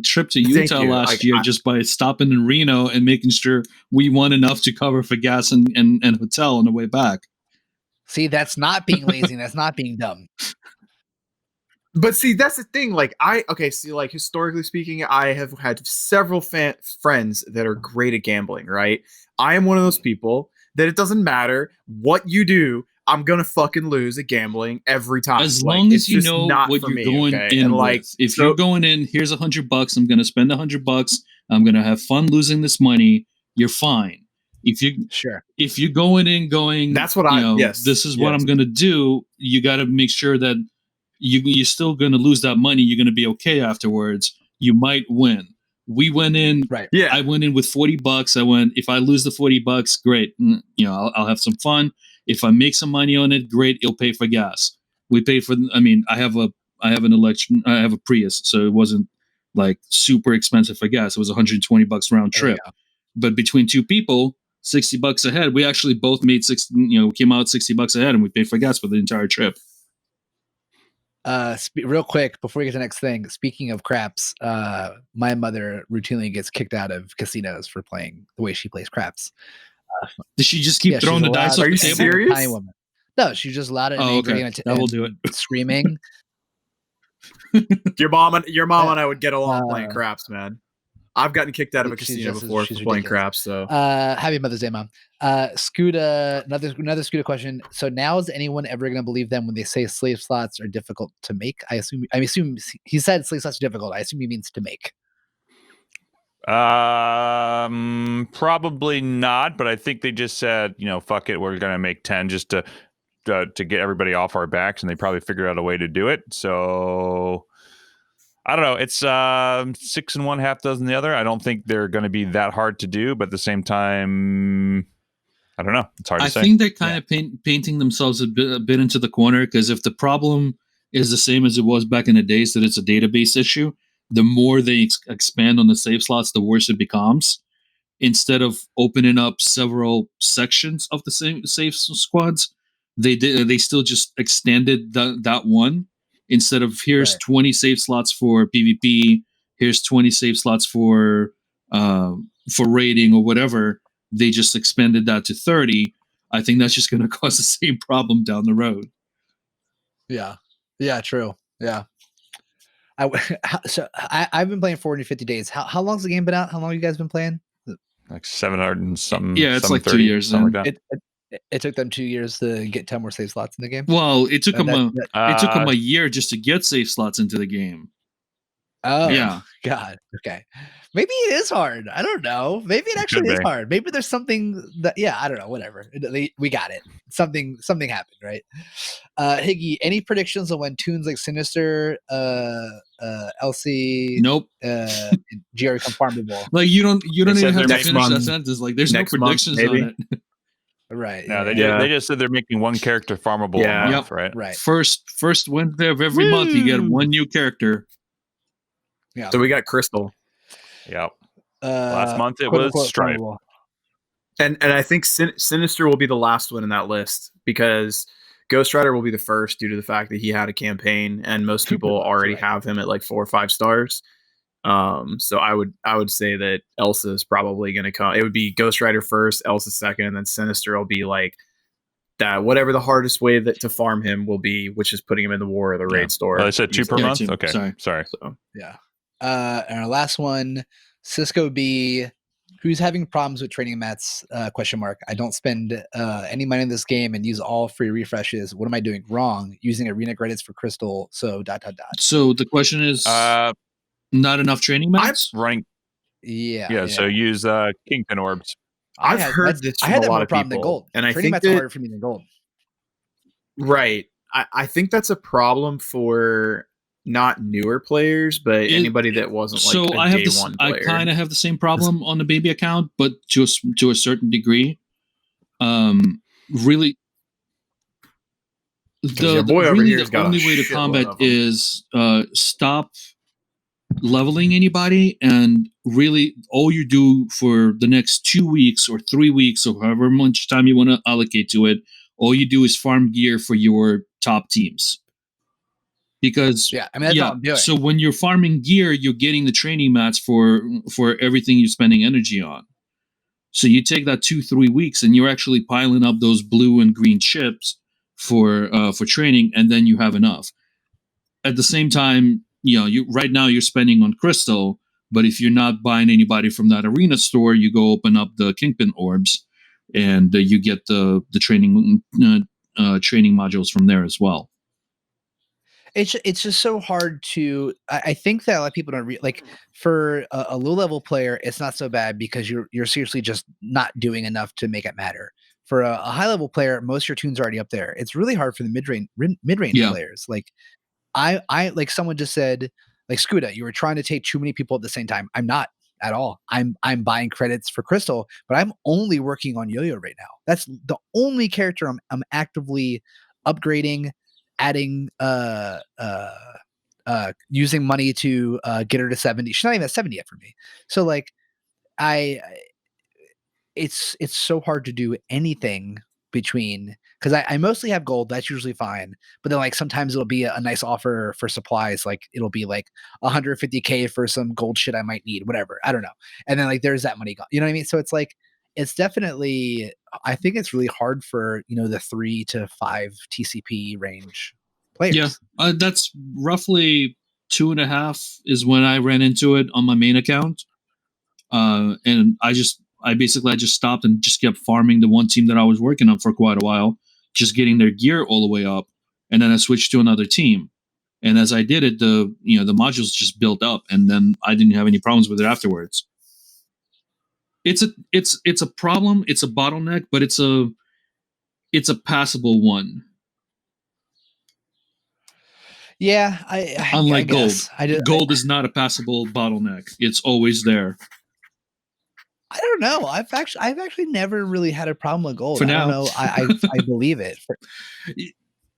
trip to Utah last year just by stopping in Reno and making sure we won enough to cover for gas and hotel on the way back. See, that's not being lazy. That's not being dumb. But see, that's the thing. Like, like, historically speaking, I have had several friends that are great at gambling, right? I am one of those people that it doesn't matter what you do, I'm gonna fucking lose at gambling every time. As long as you know what you're going in with. If you're going in, here's $100, I'm gonna spend $100, I'm gonna have fun losing this money, you're fine. If you're going, that's what this is what I'm gonna do, you gotta make sure that you're still going to lose that money. You're going to be okay afterwards. You might win. We went in. Right. Yeah. I went in with $40. I went, if I lose the $40, great. I'll have some fun. If I make some money on it, great. It'll pay for gas. We paid for. I mean, I have a Prius, so it wasn't like super expensive for gas. It was $120 round trip. But between two people, $60 ahead. We actually both made came out $60 ahead, and we paid for gas for the entire trip. Real quick before we get to the next thing, speaking of craps, my mother routinely gets kicked out of casinos for playing the way she plays craps. Does she just keep throwing the dice off the table? Serious? Tiny woman. No, she's just loud and angry and that will do it. Screaming. Your mom and I would get along playing craps, man. I've gotten kicked out of a casino before for playing craps. So happy Mother's Day, Mom. Scooter, another Scooter question. So now is anyone ever going to believe them when they say slave slots are difficult to make? I assume he said slave slots are difficult. I assume he means to make. Probably not, but I think they just said, fuck it, we're gonna make 10 just to get everybody off our backs, and they probably figured out a way to do it. So I don't know. It's 6 and 1, half dozen the other. I don't think they're going to be that hard to do, but at the same time, I don't know. It's hard to say. I think they're kind of painting themselves a bit into the corner, because if the problem is the same as it was back in the days, that it's a database issue, the more they expand on the save slots, the worse it becomes. Instead of opening up several sections of the same save squads, they still just extended that one. Instead of here's 20 save slots for PvP, here's 20 save slots for raiding or whatever, they just expanded that to 30. I think that's just going to cause the same problem down the road. Yeah, true. Yeah. I've been playing 450 days. How long's the game been out? How long have you guys been playing? Like 700 and something. Yeah, it's like 2 years. It took them 2 years to get 10 more save slots in the game. Well, it took them a year just to get save slots into the game. Oh, yeah. God. Okay. Maybe it is hard. I don't know. Maybe it actually is hard. Maybe there's something that, I don't know. Whatever. We got it. Something happened, right? Higgy, any predictions on when tunes like Sinister, Elsie, nope, GR become farmable? Like you don't even have to finish that sentence. Like there's no predictions on it. Right. No, they just said they're making one character farmable a month, right? Right. First Wednesday of every month, you get one new character. Yeah. So we got Crystal. Yep. Last month it was Stripe. And I think Sinister will be the last one in that list, because Ghost Rider will be the first due to the fact that he had a campaign, and most people already have him at like 4 or 5 stars. So I would say that Elsa is probably going to come. It would be Ghost Rider first, Elsa second, and then Sinister will be like that. Whatever the hardest way to farm him will be, which is putting him in the War or the Raid store. I said 2 per month. 2. Okay, sorry. So yeah. And our last one, Cisco B, who's having problems with training mats? Question mark. I don't spend any money in this game and use all free refreshes. What am I doing wrong? Using arena credits for Crystal. So ... So the question is. Not enough training mats. Running, Yeah. so use Kingpin orbs. I've heard this I from had a that lot more of problem than people, gold. and I Training think mats are that harder for me than gold. right. I think that's a problem for not newer players, but anybody that wasn't like a day one player. I kind of have the same problem on the baby account, but to a certain degree. Really, your boy over here the has got only a way to shitload combat of 'em. is stop leveling anybody, and really all you do for the next 2 weeks or 3 weeks or however much time you want to allocate to it, all you do is farm gear for your top teams. Because Yeah, I mean that's all I'm doing. so when you're farming gear, you're getting the training mats for everything you're spending energy on. So you take that 2-3 weeks and you're actually piling up those blue and green chips for training, and then you have enough. At the same time, you right now you're spending on crystal, but if you're not buying anybody from that arena store, you go open up the Kingpin orbs, and you get the training modules from there as well. It's just so hard to. I think that a lot of people don't like for a low level player, it's not so bad because you're seriously just not doing enough to make it matter. For a high level player, most of your tunes are already up there. It's really hard for the mid range players. Like I like someone just said, like Scuda, you were trying to take too many people at the same time. I'm not at all. I'm buying credits for Crystal, but I'm only working on Yo-Yo right now. That's the only character I'm actively upgrading, adding using money to get her to 70. She's not even at 70 yet for me. So like it's so hard to do anything between, because I mostly have gold. That's usually fine, but then like sometimes it'll be a nice offer for supplies, like it'll be like 150k for some gold shit I might need, whatever, I don't know, and then like there's that money gone, you know what I mean? So it's like it's definitely, I think it's really hard for the 3 to 5 TCP range players. Yeah, that's roughly 2.5 is when I ran into it on my main account, and I just stopped and just kept farming the one team that I was working on for quite a while, just getting their gear all the way up, and then I switched to another team. And as I did it, the modules just built up, and then I didn't have any problems with it afterwards. It's a problem, it's a bottleneck, but it's a passable one. Yeah, unlike I gold, gold is not a passable bottleneck. It's always there. I don't know. I've actually never really had a problem with gold. For now. I don't know. I believe it.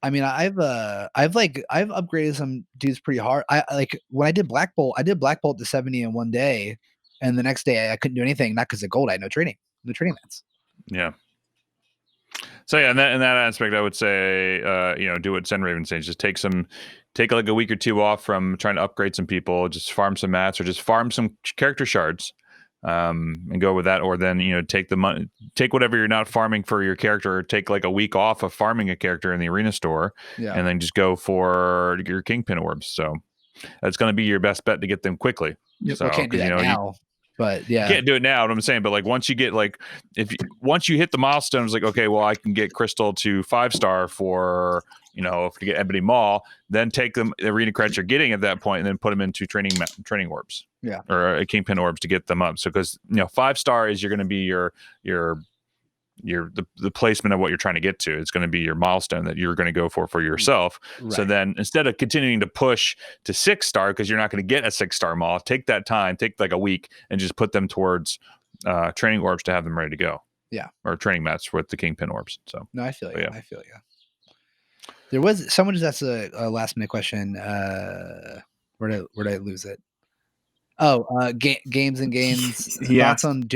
I mean, I've upgraded some dudes pretty hard. I like when I did Black Bolt to 70 in one day, and the next day I couldn't do anything, not because of gold. I had no training mats. Yeah. So yeah, in that aspect, I would say, do what SenRaven says. Just take like a week or two off from trying to upgrade some people. Just farm some mats or just farm some character shards, and go with that. Or then take the money, take whatever you're not farming for your character, or take like a week off of farming a character in the arena store, and then just go for your Kingpin orbs. So that's going to be your best bet to get them quickly. Yep. So, can't do that now. But yeah, you can't do it now. What I'm saying, but like once you get once you hit the milestones, like okay, well I can get Crystal to 5-star for to get Ebony Maul, then take them the arena credits you're getting at that point, and then put them into training orbs, or Kingpin orbs to get them up. So because 5-star is you're going to be the placement of what you're trying to get to. It's going to be your milestone that you're going to go for yourself. Right. So then instead of continuing to push to 6-star, because you're not going to get a 6-star Maul, take that time, take like a week, and just put them towards training orbs to have them ready to go. Yeah. Or training mats with the Kingpin orbs. So no, I feel you. I feel you. There was someone just asked a last minute question. Where did I lose it? Oh, games and games. Thoughts on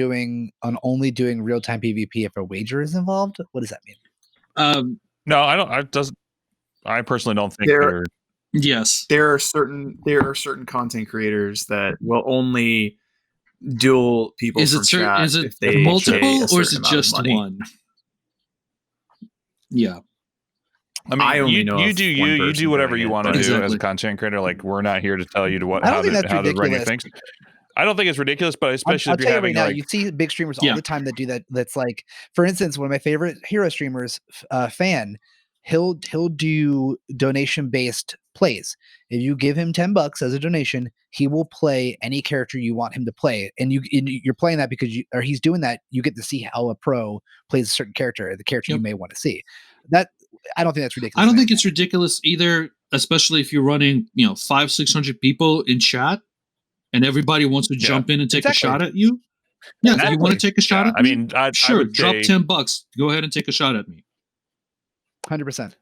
only doing real time PvP if a wager is involved? What does that mean? No, I don't. I personally don't think Yes, there are certain content creators that will only duel people. Is it multiple or is it just one? Yeah. I mean, I only know you do whatever you want to do as a content creator. Like, we're not here to tell you how to run your things. I don't think it's ridiculous, but especially if you're having right now, you see big streamers all the time that do that. That's like, for instance, one of my favorite hero streamers, Fan, he'll do donation based plays. If you give him $10 as a donation, he will play any character you want him to play, and you're playing that because he's doing that. You get to see how a pro plays a certain character, the character you may want to see. That I don't think that's ridiculous. I don't think it's ridiculous either, especially if you're running 500-600 people in chat, and everybody wants to jump in and take a shot at you. Yeah, if you want to take a shot at me, sure, drop $10. Go ahead and take a shot at me. 100%.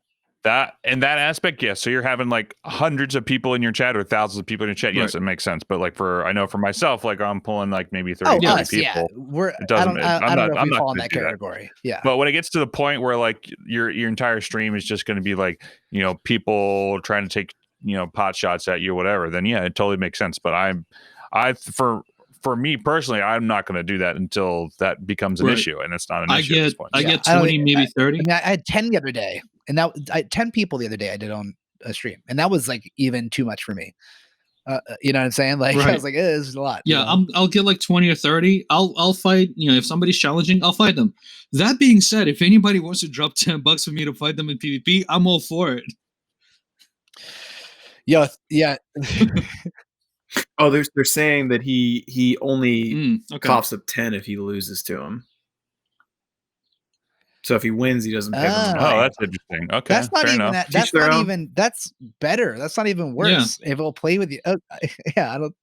That in that aspect, yes. So you're having like hundreds of people in your chat or thousands of people in your chat. Yes, it makes sense. But like I know for myself, like I'm pulling like maybe 30 people. Yeah. I don't know if we fall in that category. Yeah. But when it gets to the point where like your entire stream is just going to be like, people trying to take, pot shots at you or whatever, then yeah, it totally makes sense. But for me personally, I'm not going to do that until that becomes an issue, and it's not an issue at this point. I get 20, maybe 30. I had 10 the other day, and that I 10 people the other day I did on a stream, and that was like even too much for me. You know what I'm saying? Like I was like, this is a lot. Yeah, I'll get like 20 or 30. I'll fight. If somebody's challenging, I'll fight them. That being said, if anybody wants to drop $10 for me to fight them in PvP, I'm all for it. Yeah. Oh, they're saying that he only coughs up 10 if he loses to him. So if he wins, he doesn't pay them. Oh, that's interesting. Okay, that's not even that. That's not even. That's better. That's not even worse. If it'll play with you, yeah, I don't.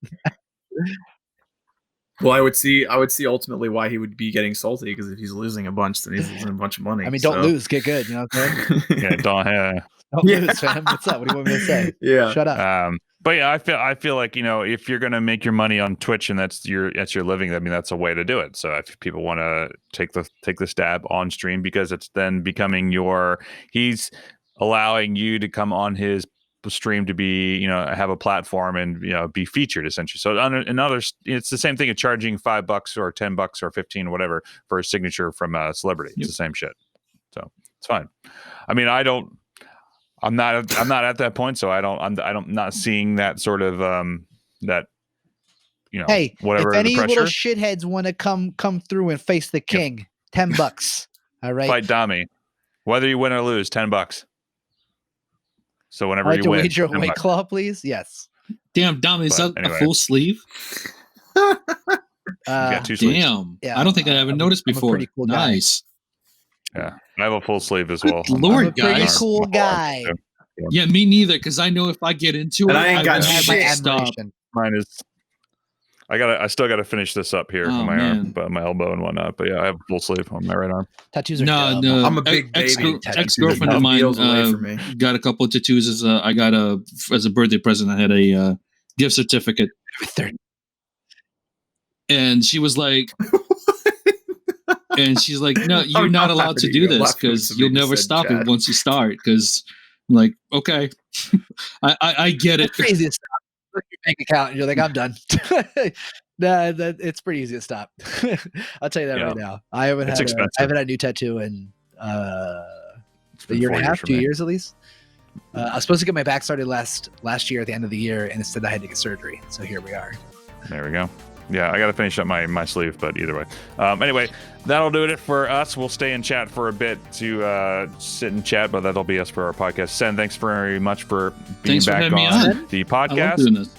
Well, I would see ultimately why he would be getting salty, because if he's losing a bunch, then he's losing a bunch of money. I mean, don't lose, get good. You know what I'm saying? Yeah, don't lose, fam. What's up? What do you want me to say? Yeah, shut up. But yeah, I feel like if you're gonna make your money on Twitch and that's your living, I mean that's a way to do it. So if people want to take the stab on stream, because it's then becoming he's allowing you to come on his stream to be have a platform and be featured essentially. So in others, it's the same thing of charging $5 or $10 or 15 or whatever for a signature from a celebrity. It's the same shit. So it's fine. I mean, I'm not at that point, so I'm not seeing that sort of that Hey, whatever. If any little shitheads want to come through and face the king, $10. All right, fight Dami, whether you win or lose, $10. So whenever you win, wager a white claw, please. Yes. Damn, Dami, is that a full sleeve? You got 2 sleeves. Damn. Yeah, I don't think I ever noticed before. Pretty cool nice. Yeah, I have a full sleeve as well. Lord, I'm a pretty cool guy. Yeah, me neither. Because I know if I get into it, I ain't got stop. Mine is. I still got to finish this up here on my arm, but my elbow and whatnot. But yeah, I have a full sleeve on my right arm. Tattoos are no. I'm a big baby. Ex-girlfriend of mine got a couple of tattoos. As a birthday present, I had a gift certificate, and she was like. And she's like, no, you're not allowed to do this because you'll never stop it once you start. Because, like, okay, I get it. It's crazy to stop. Look at your bank account and you're like, I'm done. It's pretty easy to stop. I'll tell you that right now. I haven't had a new tattoo in a year and a half, 2 years at least. I was supposed to get my back started last year at the end of the year, and instead I had to get surgery. So here we are. There we go. Yeah, I got to finish up my sleeve, but either way. Anyway, that'll do it for us. We'll stay in chat for a bit to sit and chat, but that'll be us for our podcast. Sen, thanks very much for being back on the podcast. I love doing this.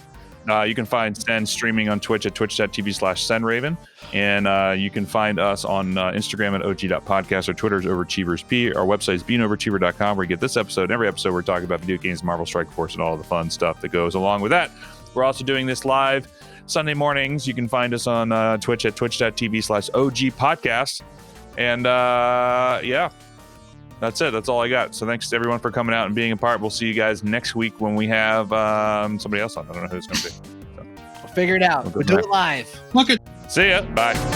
You can find Sen streaming on Twitch at twitch.tv/SenRaven. And you can find us on Instagram at og.podcast. Our Twitter's OverachieversP. Our website is beingoverachiever.com, where you get this episode and every episode we're talking about video games, Marvel Strike Force, and all the fun stuff that goes along with that. We're also doing this live Sunday mornings. You can find us on Twitch at twitch.tv/OGpodcast. And yeah, that's it. That's all I got. So thanks to everyone for coming out and being a part. We'll see you guys next week when we have somebody else on. I don't know who it's going to be. So we'll figure it out. We'll do it live. Look it. See ya. Bye.